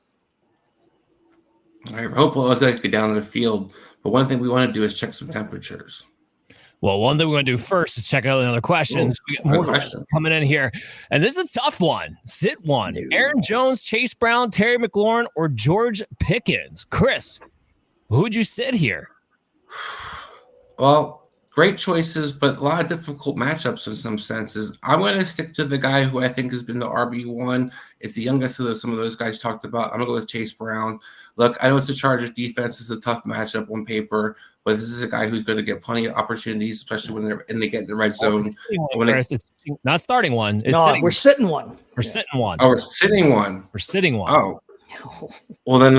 [SPEAKER 7] All right, hopefully let's go down to the field. But one thing we want to do is check some temperatures.
[SPEAKER 3] Well, one thing we're going to do first is check out another questions. We got more questions coming in here. And this is a tough one. Sit one. Aaron Jones, Chase Brown, Terry McLaurin, or George Pickens? Chris, who would you sit here?
[SPEAKER 7] Well, great choices, but a lot of difficult matchups in some senses. I'm going to stick to the guy who I think has been the RB1. It's the youngest of some of those guys talked about. I'm going to go with Chase Brown. Look, I know it's the Chargers defense. It's a tough matchup on paper, but this is a guy who's going to get plenty of opportunities, especially when they get in the red zone.
[SPEAKER 3] It's not starting one. It's
[SPEAKER 4] we're sitting one.
[SPEAKER 3] We're sitting one.
[SPEAKER 7] Oh, we're sitting one.
[SPEAKER 3] We're sitting one.
[SPEAKER 7] Oh. Well, then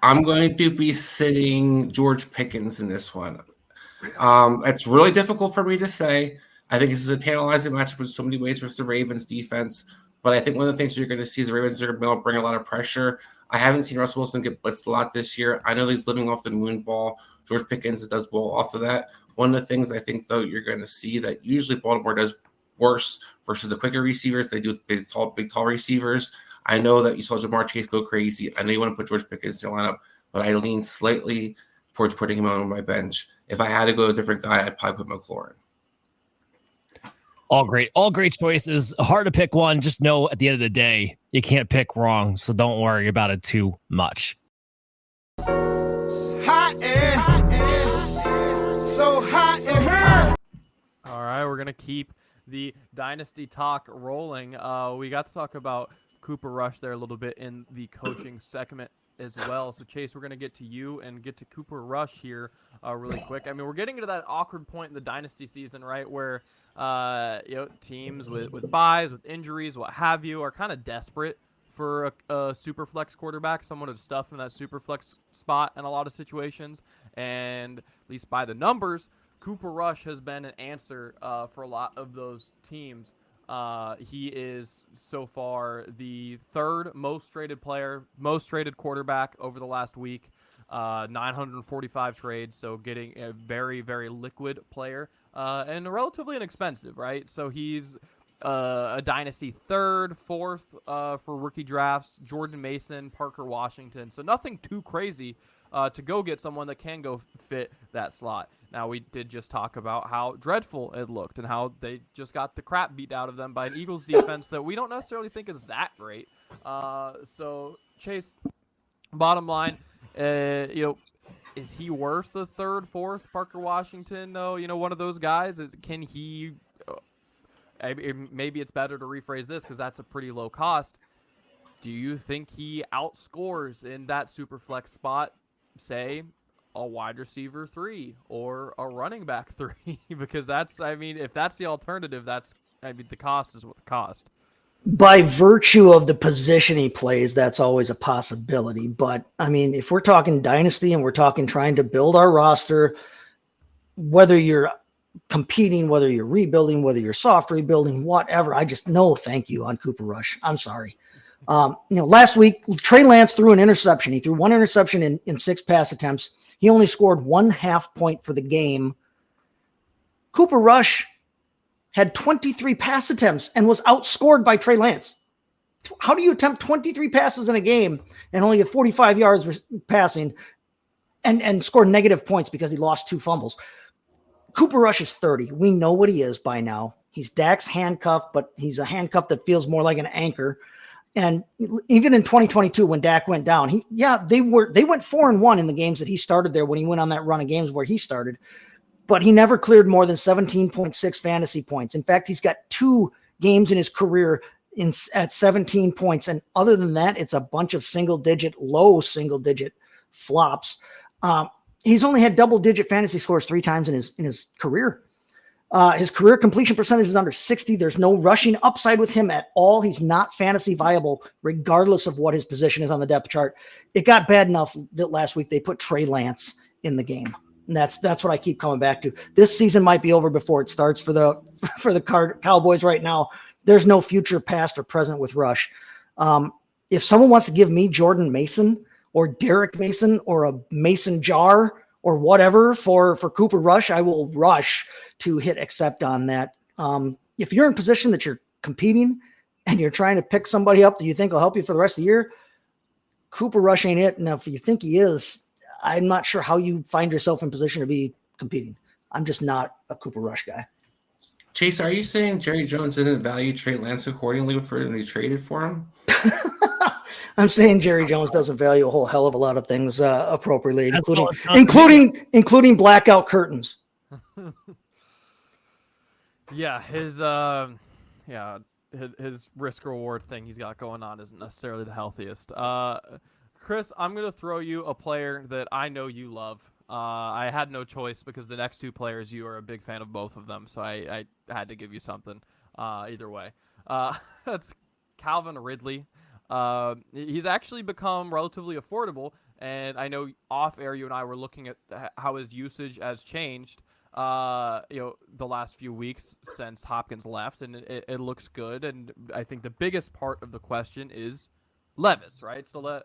[SPEAKER 7] I'm going to be sitting George Pickens in this one. It's really difficult for me to say. I think this is a tantalizing matchup in so many ways versus the Ravens defense. But I think one of the things you're going to see is the Ravens are going to be able to bring a lot of pressure. I haven't seen Russell Wilson get blitzed a lot this year. I know he's living off the moon ball. George Pickens does well off of that. One of the things I think, though, you're going to see that usually Baltimore does worse versus the quicker receivers. They do with big, tall receivers. I know that you saw Jamar Chase go crazy. I know you want to put George Pickens in your lineup, but I lean slightly towards putting him on my bench. If I had to go a different guy, I'd probably put McLaurin.
[SPEAKER 3] All great choices. Hard to pick one. Just know at the end of the day, you can't pick wrong, so don't worry about it too much.
[SPEAKER 8] Hot so hot in here.
[SPEAKER 6] All right, we're gonna keep the Dynasty talk rolling. We got to talk about Cooper Rush there a little bit in the coaching segment as well. So Chase, we're going to get to you and get to Cooper Rush here really quick. I mean, we're getting into that awkward point in the Dynasty season, right, where teams with buys, with injuries, what have you, are kind of desperate for a super flex quarterback, someone to stuff in that super flex spot in a lot of situations. And at least by the numbers, Cooper Rush has been an answer for a lot of those teams. He is so far the third most traded quarterback over the last week, 945 trades. So getting a very, very liquid player, and relatively inexpensive, right? So he's a dynasty third, fourth for rookie drafts, Jordan Mason, Parker Washington. So nothing too crazy to go get someone that can go fit that slot. Now, we did just talk about how dreadful it looked and how they just got the crap beat out of them by an Eagles defense that we don't necessarily think is that great. So, Chase, bottom line, is he worth the third, fourth, Parker Washington? No, one of those guys. Can he? Maybe it's better to rephrase this because that's a pretty low cost. Do you think he outscores in that super flex spot, say, a wide receiver 3 or a running back 3? Because if that's the alternative, the cost is what the cost.
[SPEAKER 4] By virtue of the position he plays, that's always a possibility. But if we're talking dynasty and we're talking trying to build our roster, whether you're competing, whether you're rebuilding, whether you're soft rebuilding, whatever, I just no thank you on Cooper Rush. I'm sorry. Last week, Trey Lance threw an interception. He threw one interception in 6 pass attempts. He only scored 1/2 point for the game. Cooper Rush had 23 pass attempts and was outscored by Trey Lance. How do you attempt 23 passes in a game and only get 45 yards passing and score negative points because he lost 2 fumbles? Cooper Rush is 30. We know what he is by now. He's Dak's handcuff, but he's a handcuff that feels more like an anchor. And even in 2022, when Dak went down, they went 4-1 in the games that he started there when he went on that run of games where he started, but he never cleared more than 17.6 fantasy points. In fact, he's got 2 games in his career at 17 points. And other than that, it's a bunch of low single digit flops. He's only had double digit fantasy scores 3 times in his career. His career completion percentage is under 60. There's no rushing upside with him at all. He's not fantasy viable, regardless of what his position is on the depth chart. It got bad enough that last week they put Trey Lance in the game. And that's what I keep coming back to. This season might be over before it starts for the Cowboys right now. There's no future past or present with Rush. If someone wants to give me Jordan Mason or Derek Mason or a Mason Jar or whatever for Cooper Rush, I will rush to hit accept on that. If you're in position that you're competing and you're trying to pick somebody up that you think will help you for the rest of the year, Cooper Rush ain't it. And if you think he is, I'm not sure how you find yourself in position to be competing. I'm just not a Cooper Rush guy.
[SPEAKER 7] Chase, are you saying Jerry Jones didn't value Trey Lance accordingly when he traded for him?
[SPEAKER 4] I'm saying Jerry Jones doesn't value a whole hell of a lot of things appropriately, including blackout curtains.
[SPEAKER 6] Yeah, his risk reward thing he's got going on isn't necessarily the healthiest. Chris, I'm gonna throw you a player that I know you love. I had no choice because the next two players, you are a big fan of both of them, so I had to give you something either way. That's Calvin Ridley. He's actually become relatively affordable, and I know off air you and I were looking at how his usage has changed the last few weeks since Hopkins left, and it looks good. And I think the biggest part of the question is Levis, right? So let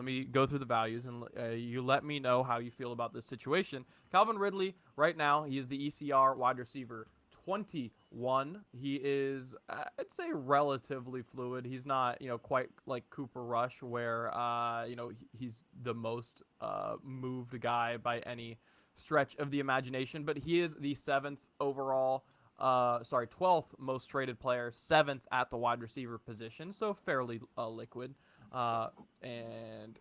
[SPEAKER 6] me go through the values, and you let me know how you feel about this situation. Calvin Ridley, right now, he is the ECR wide receiver 21. He is, I'd say, relatively fluid. He's not, quite like Cooper Rush, where, he's the most moved guy by any stretch of the imagination. But he is the 12th most traded player, 7th at the wide receiver position, so fairly liquid. And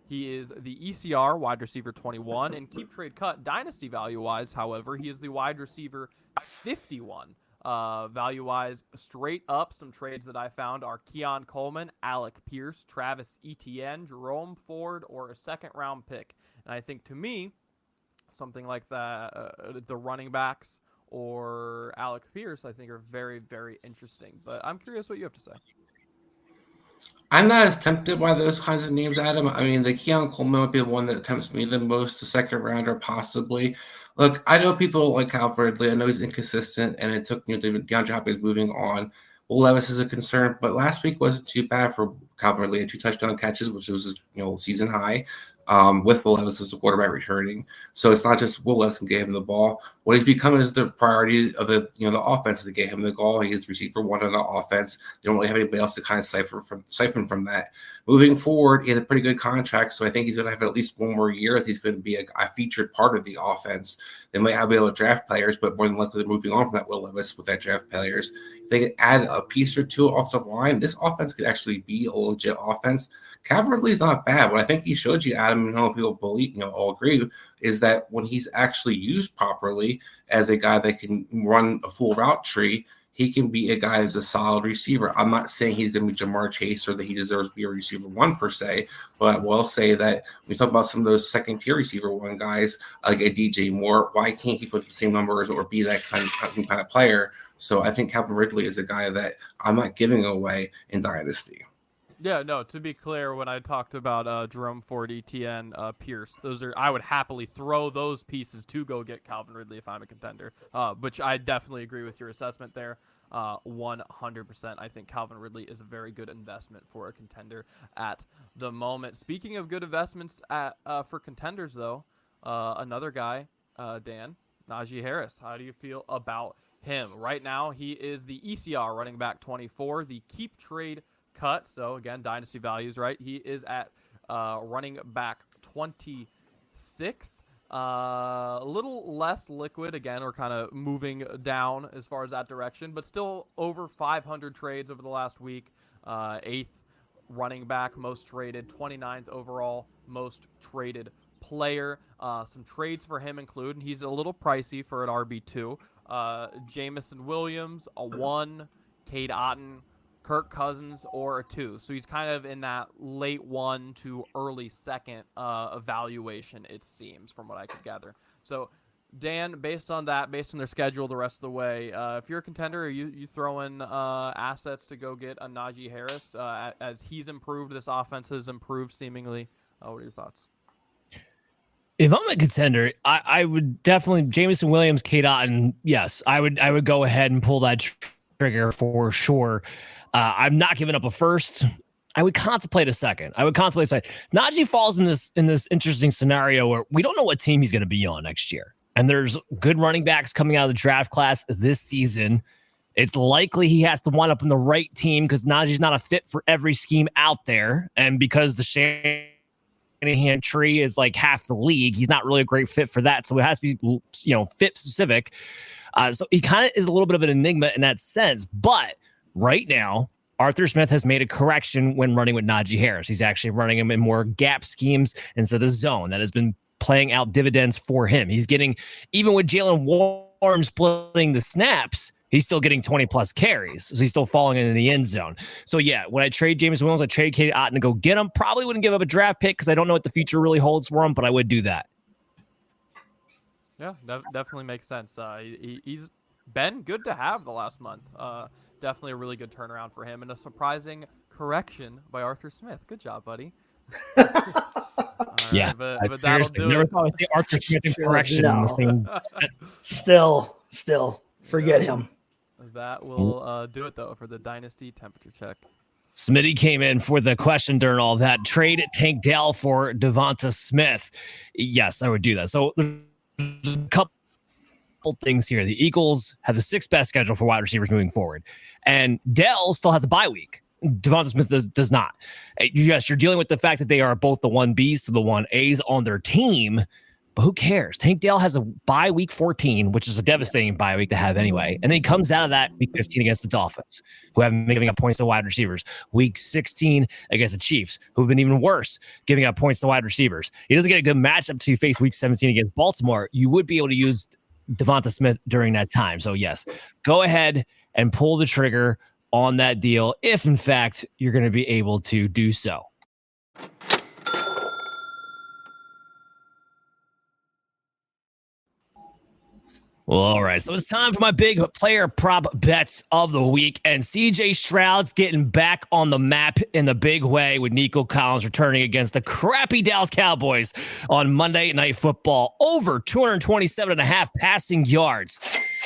[SPEAKER 6] he is the ECR wide receiver 21 and keep trade cut dynasty value wise. However, he is the wide receiver 51 value wise. Straight up, some trades that I found are Keon Coleman, Alec Pierce, Travis Etienne, Jerome Ford, or a second round pick. And I think to me, something like that, the running backs or Alec Pierce, I think are very, very interesting. But I'm curious what you have to say.
[SPEAKER 7] I'm not as tempted by those kinds of names, Adam. I mean, the Keon Coleman might be the one that tempts me the most, the second rounder possibly. Look, I know people like Calvin Ridley. I know he's inconsistent, and it took DeAndre Hopkins moving on. Will Levis is a concern, but last week wasn't too bad for Calvin Ridley. He had 2 touchdown catches, which was his season high. With Will Levis as the quarterback returning. So it's not just Will Levis can get him the ball. What he's becoming is the priority of the offense to get him the ball. He is receiver 1 on the offense. They don't really have anybody else to kind of siphon from that. Moving forward, he has a pretty good contract, so I think he's going to have at least one more year. He's going to be a featured part of the offense. They might be able to draft players, but more than likely they're moving on from that Will Levis with that draft players. If they could add a piece or two offensive line, this offense could actually be a legit offense. Calvin Ridley is not bad. What I think he showed you, Adam, and people believe, all agree, is that when he's actually used properly as a guy that can run a full route tree, he can be a guy who's a solid receiver. I'm not saying he's going to be Jamar Chase or that he deserves to be a receiver 1 per se, but I will say that when we talk about some of those second-tier receiver 1 guys, like a DJ Moore, why can't he put the same numbers or be that kind of player? So I think Calvin Ridley is a guy that I'm not giving away in Dynasty.
[SPEAKER 6] Yeah, no, to be clear, when I talked about Jerome Ford, Etienne, Pierce, I would happily throw those pieces to go get Calvin Ridley if I'm a contender, which I definitely agree with your assessment there. 100%. I think Calvin Ridley is a very good investment for a contender at the moment. Speaking of good investments for contenders, though, another guy, Dan, Najee Harris. How do you feel about him? Right now, he is the ECR running back 24, the keep trade cut. So again, dynasty values, right? He is at running back 26. A little less liquid. Again, we're kind of moving down as far as that direction, but still over 500 trades over the last week. 8th running back most traded, 29th overall most traded player. Some trades for him include, and he's a little pricey for an RB2. Jamison Williams, a 1, Cade Otton, Kirk Cousins, or a 2. So he's kind of in that late 1 to early 2nd evaluation, it seems, from what I could gather. So Dan, based on that, based on their schedule the rest of the way, if you're a contender, are you throwing assets to go get a Najee Harris as he's improved? This offense has improved seemingly. What are your thoughts?
[SPEAKER 3] If I'm a contender, I would definitely Jameson Williams, Kate Otten. Yes, I would go ahead and pull that trigger for sure. I'm not giving up a first. I would contemplate a second. Najee falls in this interesting scenario where we don't know what team he's going to be on next year, and there's good running backs coming out of the draft class this season. It's likely he has to wind up in the right team because Najee's not a fit for every scheme out there, and because the Shanahan tree is like half the league, he's not really a great fit for that. So it has to be, fit specific. So he kind of is a little bit of an enigma in that sense. But right now, Arthur Smith has made a correction when running with Najee Harris. He's actually running him in more gap schemes instead of zone. That has been playing out dividends for him. He's getting, even with Jalen Warren splitting the snaps, he's still getting 20-plus carries. So he's still falling into the end zone. So, yeah, when I trade James Williams, I trade Kate Otten to go get him. Probably wouldn't give up a draft pick because I don't know what the future really holds for him, but I would do that.
[SPEAKER 6] Yeah, definitely makes sense. He's been good to have the last month. Definitely a really good turnaround for him and a surprising correction by Arthur Smith. Good job, buddy.
[SPEAKER 3] Yeah,
[SPEAKER 6] but that'll do
[SPEAKER 3] never
[SPEAKER 6] it.
[SPEAKER 3] thought I'd see Arthur Smith in correction.
[SPEAKER 4] No.
[SPEAKER 3] In the same...
[SPEAKER 4] Still, forget him.
[SPEAKER 6] That will do it, though, for the Dynasty temperature check.
[SPEAKER 3] Smitty came in for the question during all that. Trade Tank Dell for Devonta Smith. Yes, I would do that. So there's a couple things here. The Eagles have the 6th best schedule for wide receivers moving forward. And Dell still has a bye week. Devonta Smith does not. Yes, you're dealing with the fact that they are both the 1Bs to the 1As on their team, but who cares? Tank Dell has a bye week 14, which is a devastating bye week to have anyway. And then he comes out of that week 15 against the Dolphins, who have been giving up points to wide receivers. Week 16 against the Chiefs, who have been even worse, giving up points to wide receivers. He doesn't get a good matchup until you face week 17 against Baltimore. You would be able to use Devonta Smith during that time. So, yes, go ahead and pull the trigger on that deal if, in fact, you're going to be able to do so. Well, all right, so it's time for my big player prop bets of the week, and CJ Stroud's getting back on the map in the big way with Nico Collins returning against the crappy Dallas Cowboys on Monday Night Football. Over 227.5 passing yards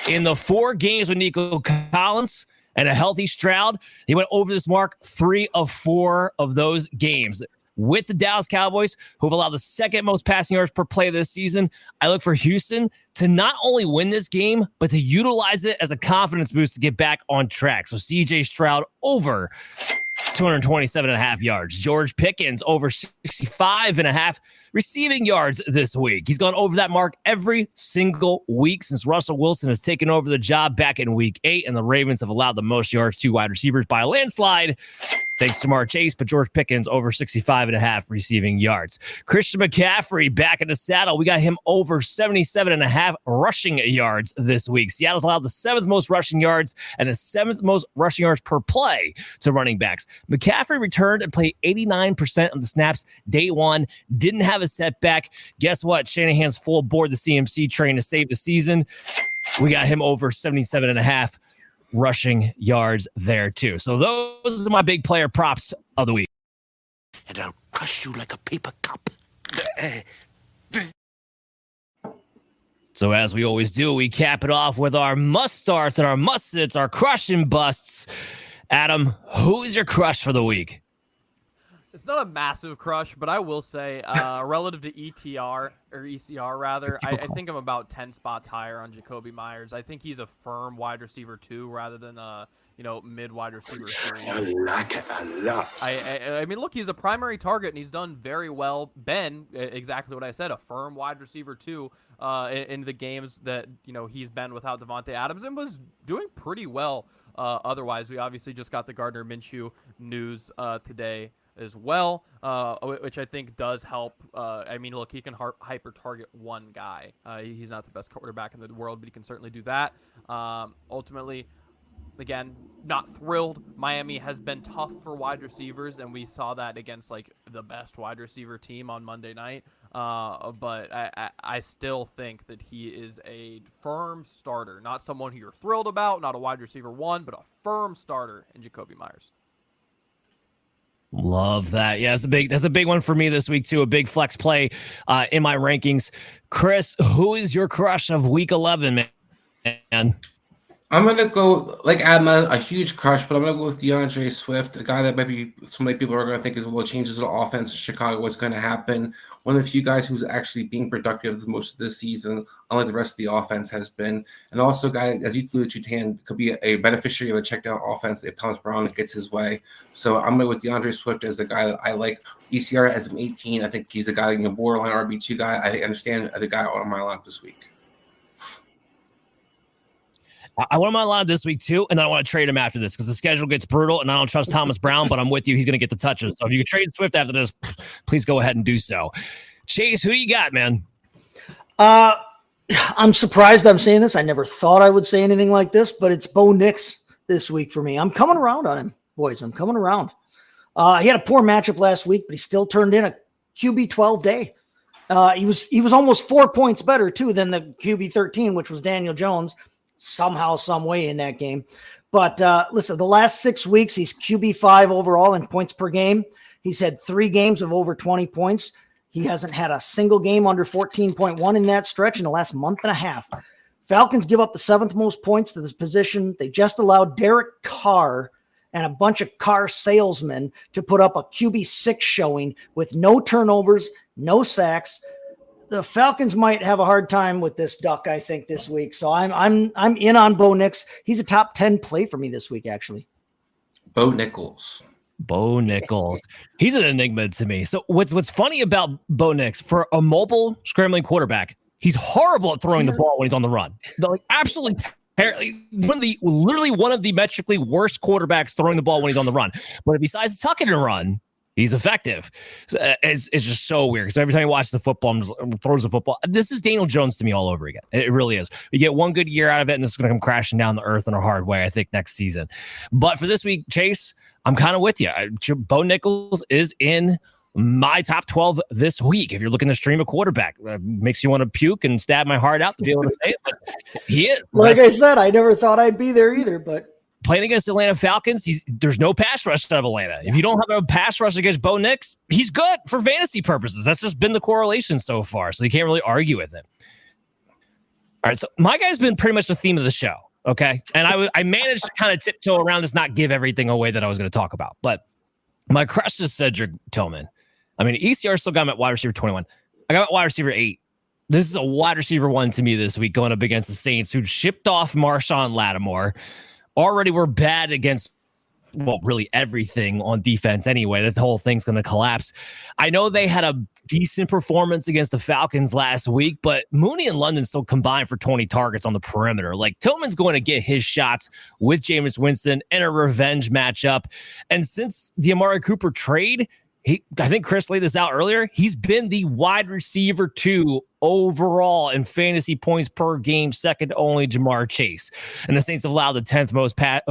[SPEAKER 3] in the 4 games with Nico Collins and a healthy Stroud. He went over this mark 3 of 4 of those games. With the Dallas Cowboys, who have allowed the 2nd most passing yards per play this season, I look for Houston to not only win this game, but to utilize it as a confidence boost to get back on track. So CJ Stroud over 227.5 yards. George Pickens over 65.5 receiving yards this week. He's gone over that mark every single week since Russell Wilson has taken over the job back in week 8, and the Ravens have allowed the most yards to wide receivers by a landslide. Thanks to Jamar Chase, but George Pickens over 65.5 receiving yards. Christian McCaffrey back in the saddle. We got him over 77.5 rushing yards this week. Seattle's allowed the 7th most rushing yards and the 7th most rushing yards per play to running backs. McCaffrey returned and played 89% of the snaps day 1. Didn't have a setback. Guess what? Shanahan's full aboard the CMC train to save the season. We got him over 77.5 rushing yards there too. So those are my big player props of the week.
[SPEAKER 9] And I'll crush you like a paper cup.
[SPEAKER 3] So as we always do, we cap it off with our must starts and our must sits, our crush and busts. Adam, who is your crush for the week?
[SPEAKER 6] It's not a massive crush, but I will say, relative to ETR or ECR rather, I think I'm about 10 spots higher on Jacoby Myers. I think he's a firm wide receiver 2 rather than mid wide receiver 3.
[SPEAKER 9] I like it a lot.
[SPEAKER 6] I mean, look, he's a primary target and he's done very well. Ben, exactly what I said, a firm wide receiver 2 in the games that he's been without Devontae Adams and was doing pretty well. Otherwise, we obviously just got the Gardner Minshew news today as well, which I think does help. I mean, look, he can hyper target one guy. He's not the best quarterback in the world, but he can certainly do that. Ultimately, again, not thrilled. Miami has been tough for wide receivers, and we saw that against like the best wide receiver team on Monday night. But I still think that he is a firm starter, not someone who you're thrilled about, not a wide receiver one, but a firm starter in Jacoby Myers.
[SPEAKER 3] Love that. Yeah, that's a big one for me this week too. A big flex play in my rankings. Chris, who is your crush of week 11, man?
[SPEAKER 7] I'm going to go, like Adam, a huge crush, but I'm going to go with DeAndre Swift, a guy that maybe so many people are going to think is, well, changes the offense in Chicago, what's going to happen. One of the few guys who's actually being productive the most of this season, unlike the rest of the offense has been. And also a guy, as you alluded to, Tan, could be a beneficiary of a check down offense if Thomas Brown gets his way. So I'm going with DeAndre Swift as a guy that I like. ECR as an 18. I think he's a guy, borderline RB2 guy. I understand the guy on my lineup this week.
[SPEAKER 3] I want him on line this week too, and then I want to trade him after this because the schedule gets brutal, and I don't trust Thomas Brown, but I'm with you. He's going to get the touches. So if you can trade Swift after this, please go ahead and do so. Chase, who do you got, man?
[SPEAKER 4] I'm surprised I'm saying this. I never thought I would say anything like this, but it's Bo Nix this week for me. I'm coming around on him, boys. I'm coming around. He had a poor matchup last week, but he still turned in a QB 12 day. He was almost 4 points better too than the QB 13, which was Daniel Jones. Somehow, some way in that game. But listen, the last 6 weeks, he's QB5 overall in points per game. He's had 3 games of over 20 points. He hasn't had a single game under 14.1 in that stretch in the last month and a half. Falcons give up the 7th most points to this position. They just allowed Derek Carr and a bunch of car salesmen to put up a QB6 showing with no turnovers, no sacks. The Falcons might have a hard time with this duck, I think, this week. So I'm in on Bo Nix. He's a top 10 play for me this week, actually.
[SPEAKER 7] Bo Nichols.
[SPEAKER 3] He's an enigma to me. So what's funny about Bo Nix, for a mobile scrambling quarterback, he's horrible at throwing the ball when he's on the run. Absolutely. Literally one of the metrically worst quarterbacks throwing the ball when he's on the run. But if he decides to tuck it and run, he's effective. So it's just so weird. So every time he watches the football and throws the football, this is Daniel Jones to me all over again. It really is. You get one good year out of it, and this is going to come crashing down the earth in a hard way, I think, next season. But for this week, Chase, I'm kind of with you. Bo Nichols is in my top 12 this week. If you're looking to stream a quarterback, makes you want to puke and stab my heart out to be able to say it, but he is.
[SPEAKER 4] Like I said, I never thought I'd be there either, but
[SPEAKER 3] playing against Atlanta Falcons, there's no pass rush out of Atlanta. If you don't have a pass rush against Bo Nix, he's good for fantasy purposes. That's just been the correlation so far, so you can't really argue with him. All right, so my guy's been pretty much the theme of the show, okay? And I managed to kind of tiptoe around this, not give everything away that I was going to talk about. But my crush is Cedric Tillman. I mean, ECR still got him at wide receiver 21. I got him at wide receiver 8. This is a wide receiver 1 to me this week going up against the Saints, who shipped off Marshawn Lattimore. Already we're bad against, well, really everything on defense anyway. That whole thing's going to collapse. I know they had a decent performance against the Falcons last week, but Mooney and London still combined for 20 targets on the perimeter. Like, Tillman's going to get his shots with Jameis Winston in a revenge matchup. And since the Amari Cooper trade, I think Chris laid this out earlier, he's been the wide receiver 2 overall in fantasy points per game, second only Jamar Chase. And the Saints have allowed the 10th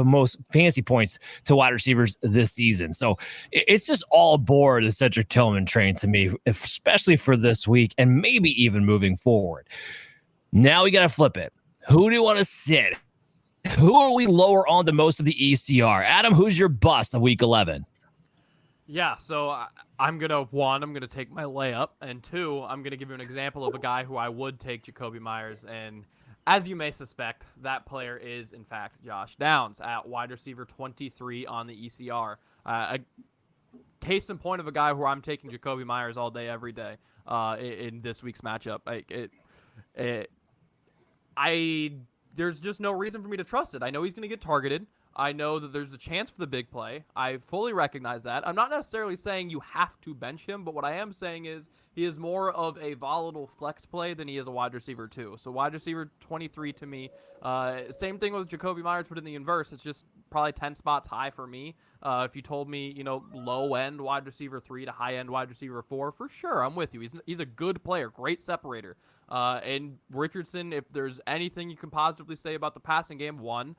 [SPEAKER 3] most fantasy points to wide receivers this season. So it's just all aboard the Cedric Tillman train to me, especially for this week and maybe even moving forward. Now we got to flip it. Who do you want to sit? Who are we lower on the most of the ECR? Adam, who's your bust of week 11?
[SPEAKER 6] Yeah, so I'm going to take my layup, and 2, I'm going to give you an example of a guy who I would take Jacoby Myers, and as you may suspect, that player is, in fact, Josh Downs at wide receiver 23 on the ECR. A case in point of a guy who I'm taking Jacoby Myers all day, every day in this week's matchup. There's just no reason for me to trust it. I know he's going to get targeted. I know that there's a chance for the big play. I fully recognize that. I'm not necessarily saying you have to bench him, but what I am saying is he is more of a volatile flex play than he is a wide receiver 2. So wide receiver 23 to me. Same thing with Jacoby Myers, but in the inverse, it's just probably 10 spots high for me. If you told me, low end wide receiver 3 to high end wide receiver 4, for sure, I'm with you. He's a good player, great separator. And Richardson, if there's anything you can positively say about the passing game, 1.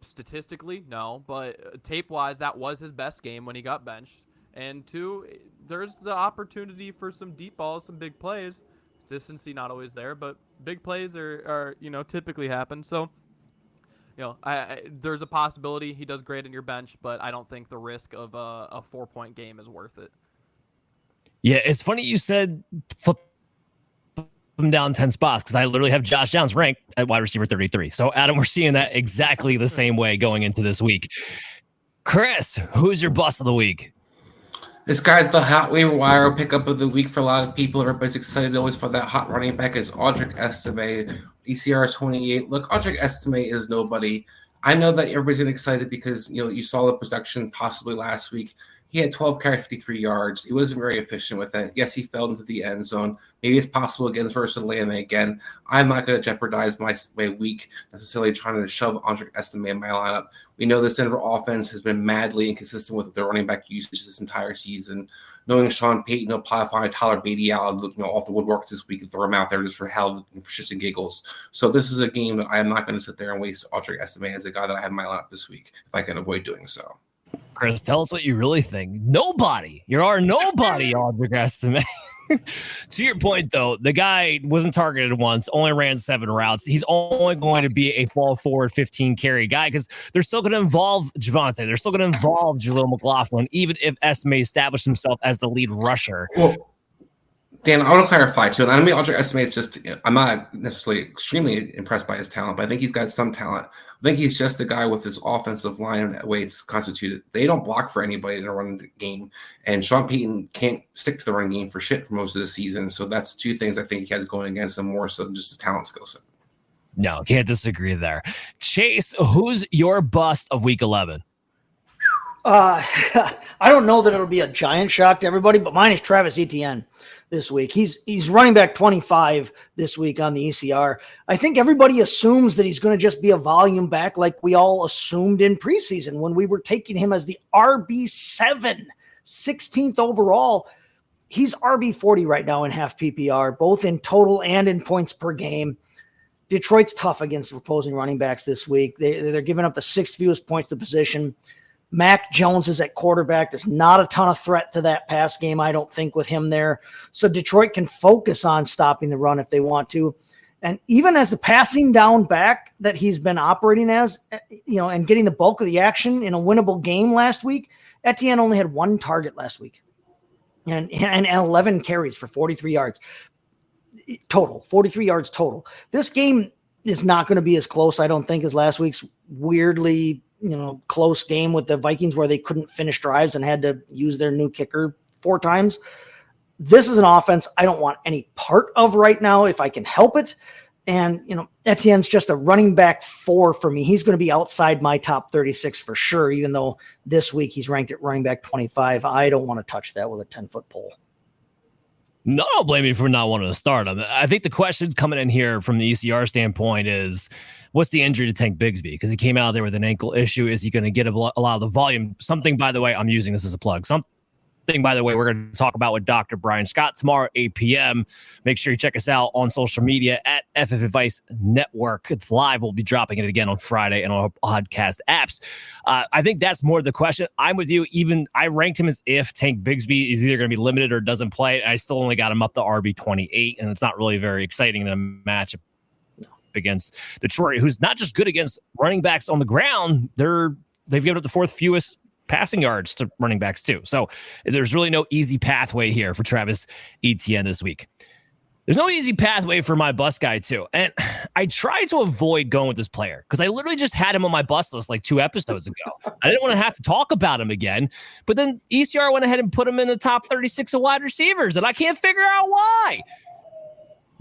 [SPEAKER 6] Statistically, no, but tape-wise, that was his best game when he got benched. And 2, there's the opportunity for some deep balls, some big plays. Consistency not always there, but big plays are typically happen. So, there's a possibility he does great in your bench, but I don't think the risk of a 4-point game is worth it.
[SPEAKER 3] Yeah, it's funny you said flip him down 10 spots because I literally have Josh Downs ranked at wide receiver 33. So, Adam, we're seeing that exactly the same way going into this week. Chris, who's your bust of the week?
[SPEAKER 7] This guy's the hot waiver wire pickup of the week for a lot of people. Everybody's excited always for that hot running back is Audric Estime. ECR is 28. Look, Audric Estime is nobody. I know that everybody's getting excited because you saw the production possibly last week. He had 12 carries, 53 yards. He wasn't very efficient with it. Yes, he fell into the end zone. Maybe it's possible against versus Atlanta again. I'm not going to jeopardize my week necessarily trying to shove Audric Estime in my lineup. We know this Denver offense has been madly inconsistent with their running back usage this entire season. Knowing Sean Payton will probably find Tyler Beatty out off the woodworks this week and throw him out there just for hell and for shits and giggles. So this is a game that I am not going to sit there and waste Audric Estime as a guy that I have in my lineup this week if I can avoid doing so.
[SPEAKER 3] Chris, tell us what you really think. Nobody. You are nobody, Audric Estime. To your point, though, the guy wasn't targeted once, only ran 7 routes. He's only going to be a ball forward 15 carry guy because they're still going to involve Javonte. They're still going to involve Jaleel McLaughlin, even if Estime established himself as the lead rusher.
[SPEAKER 7] Well, Dan, I want to clarify too. And I mean, Audric Estime is just, I'm not necessarily extremely impressed by his talent, but I think he's got some talent. I think he's just a guy with his offensive line and the way it's constituted. They don't block for anybody in a run game. And Sean Payton can't stick to the run game for shit for most of the season. So that's 2 things I think he has going against him more so than just his talent skill set.
[SPEAKER 3] No, can't disagree there. Chase, who's your bust of week 11?
[SPEAKER 4] I don't know that it'll be a giant shock to everybody, but mine is Travis Etienne this week. He's running back 25 this week on the ECR. I think everybody assumes that he's going to just be a volume back like we all assumed in preseason when we were taking him as the RB7, 16th overall. He's RB40 right now in half PPR, both in total and in points per game. Detroit's tough against opposing running backs this week. They're giving up the 6th fewest points to position. Mac Jones is at quarterback. There's not a ton of threat to that pass game, I don't think, with him there. So Detroit can focus on stopping the run if they want to. And even as the passing down back that he's been operating as, and getting the bulk of the action in a winnable game last week, Etienne only had 1 target last week and 11 carries for 43 yards total, 43 yards total. This game is not going to be as close, I don't think, as last week's weirdly close game with the Vikings where they couldn't finish drives and had to use their new kicker 4 times. This is an offense I don't want any part of right now if I can help it. And, Etienne's just a running back 4 for me. He's going to be outside my top 36 for sure, even though this week he's ranked at running back 25. I don't want to touch that with a 10-foot pole.
[SPEAKER 3] No, don't blame me for not wanting to start him. I think the question coming in here from the ECR standpoint is, what's the injury to Tank Bigsby? Because he came out there with an ankle issue. Is he going to get a lot of the volume? Something, by the way, I'm using this as a plug. Something, by the way, we're going to talk about with Dr. Brian Scott tomorrow, 8 p.m. Make sure you check us out on social media at FF Advice Network. It's live. We'll be dropping it again on Friday and on our podcast apps. I think that's more the question. I'm with you. Even I ranked him as if Tank Bigsby is either going to be limited or doesn't play. I still only got him up to RB28, and it's not really very exciting in a matchup against Detroit, who's not just good against running backs on the ground. They've given up the 4th fewest passing yards to running backs too. So there's really no easy pathway here for Travis Etienne this week. There's no easy pathway for my bust guy too. And I try to avoid going with this player because I literally just had him on my bust list like 2 episodes ago. I didn't want to have to talk about him again, but then ECR went ahead and put him in the top 36 of wide receivers and I can't figure out why.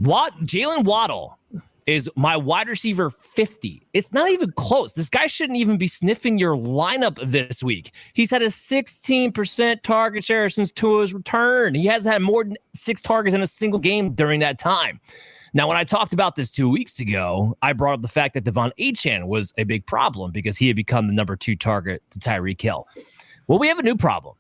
[SPEAKER 3] Jalen Waddle is my wide receiver 50. It's not even close. This guy shouldn't even be sniffing your lineup this week. He's had a 16% target share since Tua's return. He hasn't had more than 6 targets in a single game during that time. Now, when I talked about this 2 weeks ago, I brought up the fact that Devon Achane was a big problem because he had become the number 2 target to Tyreek Hill. Well, we have a new problem.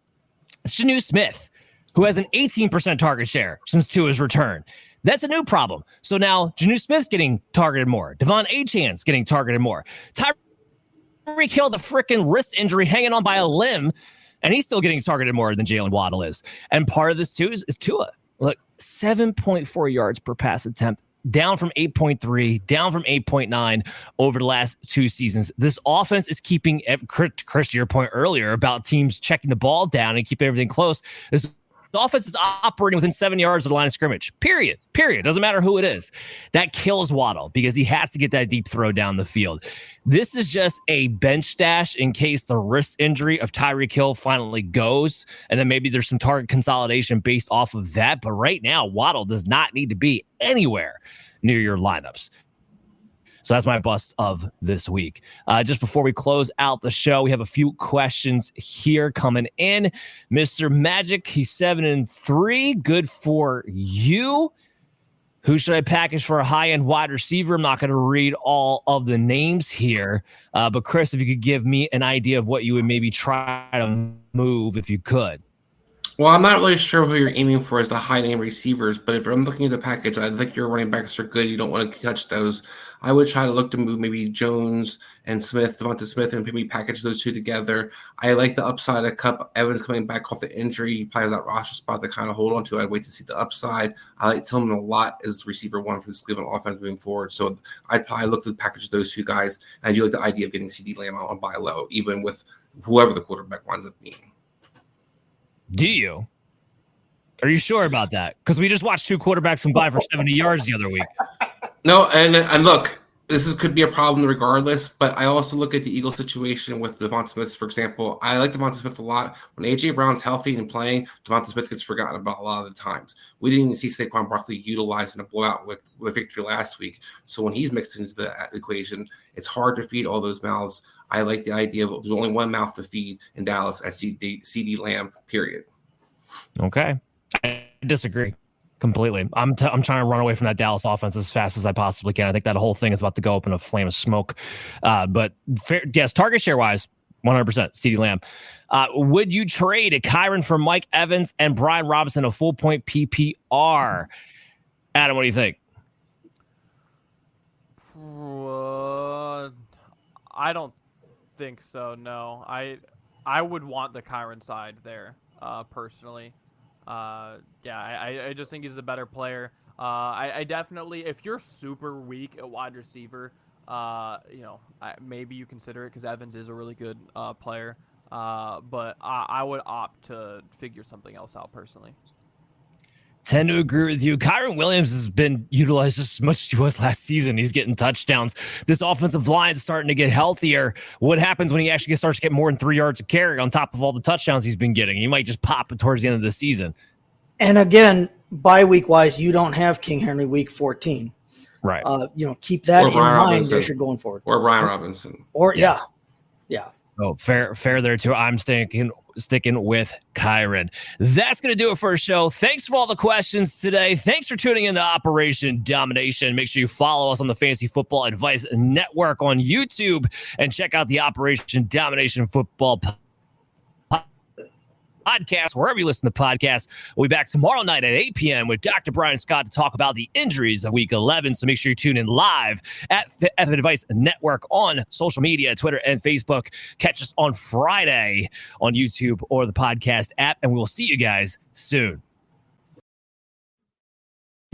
[SPEAKER 3] It's Jonnu Smith, who has an 18% target share since Tua's return. That's a new problem. So now Jonnu Smith's getting targeted more. Devon Achane's getting targeted more. Tyreek Hill's a freaking wrist injury hanging on by a limb. And he's still getting targeted more than Jalen Waddle is. And part of this, too, is Tua. Look, 7.4 yards per pass attempt, down from 8.3, down from 8.9 over the last 2 seasons. This offense is keeping, Chris, to your point earlier about teams checking the ball down and keeping everything close. The offense is operating within 7 yards of the line of scrimmage. Period. Doesn't matter who it is. That kills Waddle because he has to get that deep throw down the field. This is just a bench stash in case the wrist injury of Tyreek Hill finally goes, and then maybe there's some target consolidation based off of that. But right now, Waddle does not need to be anywhere near your lineups. So that's my bust of this week. Just before we close out the show, we have a few questions here coming in. Mr. Magic, he's 7-3. Good for you. Who should I package for a high-end wide receiver? I'm not going to read all of the names here. But Chris, if you could give me an idea of what you would maybe try to move if you could.
[SPEAKER 7] Well, I'm not really sure who you're aiming for as the high-name receivers, but if I'm looking at the package, I think your running backs are good. You don't want to touch those. I would try to look to move maybe Jones and Smith, Devonta Smith, and maybe package those two together. I like the upside of Cup. Evans coming back off the injury. He probably has that roster spot to kind of hold on to. I'd wait to see the upside. I like Tillman a lot as receiver one for this Cleveland offense moving forward. So I'd probably look to package those two guys. And I do like the idea of getting CD Lamb out on buy low, even with whoever the quarterback winds up being.
[SPEAKER 3] Do you? Are you sure about that? Because we just watched 2 quarterbacks combine for 70 yards the other week.
[SPEAKER 7] No, and look, could be a problem regardless, but I also look at the Eagles situation with Devonta Smith, for example. I like Devonta Smith a lot. When A.J. Brown's healthy and playing, Devonta Smith gets forgotten about a lot of the times. We didn't even see Saquon Barkley utilized in a blowout with victory last week. So when he's mixed into the equation, it's hard to feed all those mouths. I like the idea of there's only one mouth to feed in Dallas at CD Lamb, period.
[SPEAKER 3] Okay. I disagree completely. I'm trying to run away from that Dallas offense as fast as I possibly can. I think that whole thing is about to go up in a flame of smoke. But yes, target share wise, 100% CeeDee Lamb. Would you trade a Kyren for Mike Evans and Brian Robinson a full point PPR? Adam, what do you think?
[SPEAKER 6] I don't think so. No, I would want the Kyren side there personally. I just think he's the better player. I definitely, if you're super weak at wide receiver, maybe you consider it because Evans is a really good player. But I would opt to figure something else out personally.
[SPEAKER 3] Tend to agree with you. Kyren Williams has been utilized just as much as he was last season. He's getting touchdowns. This offensive line is starting to get healthier. What happens when he actually starts to get more than 3 yards of carry on top of all the touchdowns he's been getting? He might just pop it towards the end of the season.
[SPEAKER 4] And again, bye week wise, you don't have King Henry week 14.
[SPEAKER 3] Right.
[SPEAKER 4] Keep that in mind
[SPEAKER 7] Robinson.
[SPEAKER 4] as you're going forward.
[SPEAKER 7] Or Brian Robinson.
[SPEAKER 4] Or yeah.
[SPEAKER 3] Oh, fair there too. I'm sticking with Kyren. That's going to do it for our show. Thanks for all the questions today. Thanks for tuning into Operation Domination. Make sure you follow us on the Fantasy Football Advice Network on YouTube and check out the Operation Domination Football podcast, wherever you listen to podcasts. We'll be back tomorrow night at 8 p.m. with Dr. Brian Scott to talk about the injuries of Week 11. So make sure you tune in live at F Advice Network on social media, Twitter and Facebook. Catch us on Friday on YouTube or the podcast app, and we will see you guys soon.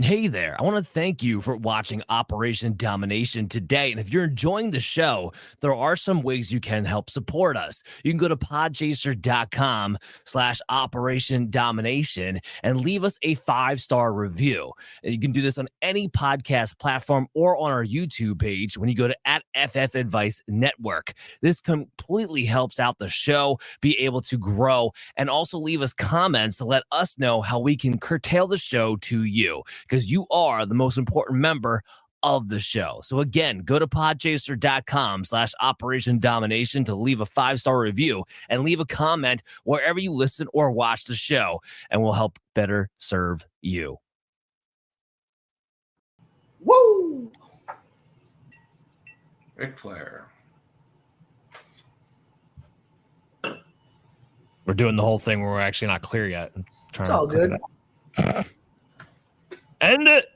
[SPEAKER 3] Hey there, I want to thank you for watching Operation Domination today. And if you're enjoying the show, there are some ways you can help support us. You can go to podchaser.com/Operation Domination and leave us a 5-star review. And you can do this on any podcast platform or on our YouTube page when you go to @FF Advice Network. This completely helps out the show be able to grow, and also leave us comments to let us know how we can curtail the show to you, because you are the most important member of the show. So again, go to podchaser.com/Operation Domination to leave a 5-star review and leave a comment wherever you listen or watch the show, and we'll help better serve you.
[SPEAKER 4] Woo!
[SPEAKER 7] Ric Flair.
[SPEAKER 3] We're doing the whole thing where we're actually not clear yet.
[SPEAKER 4] It's all good.
[SPEAKER 3] End it.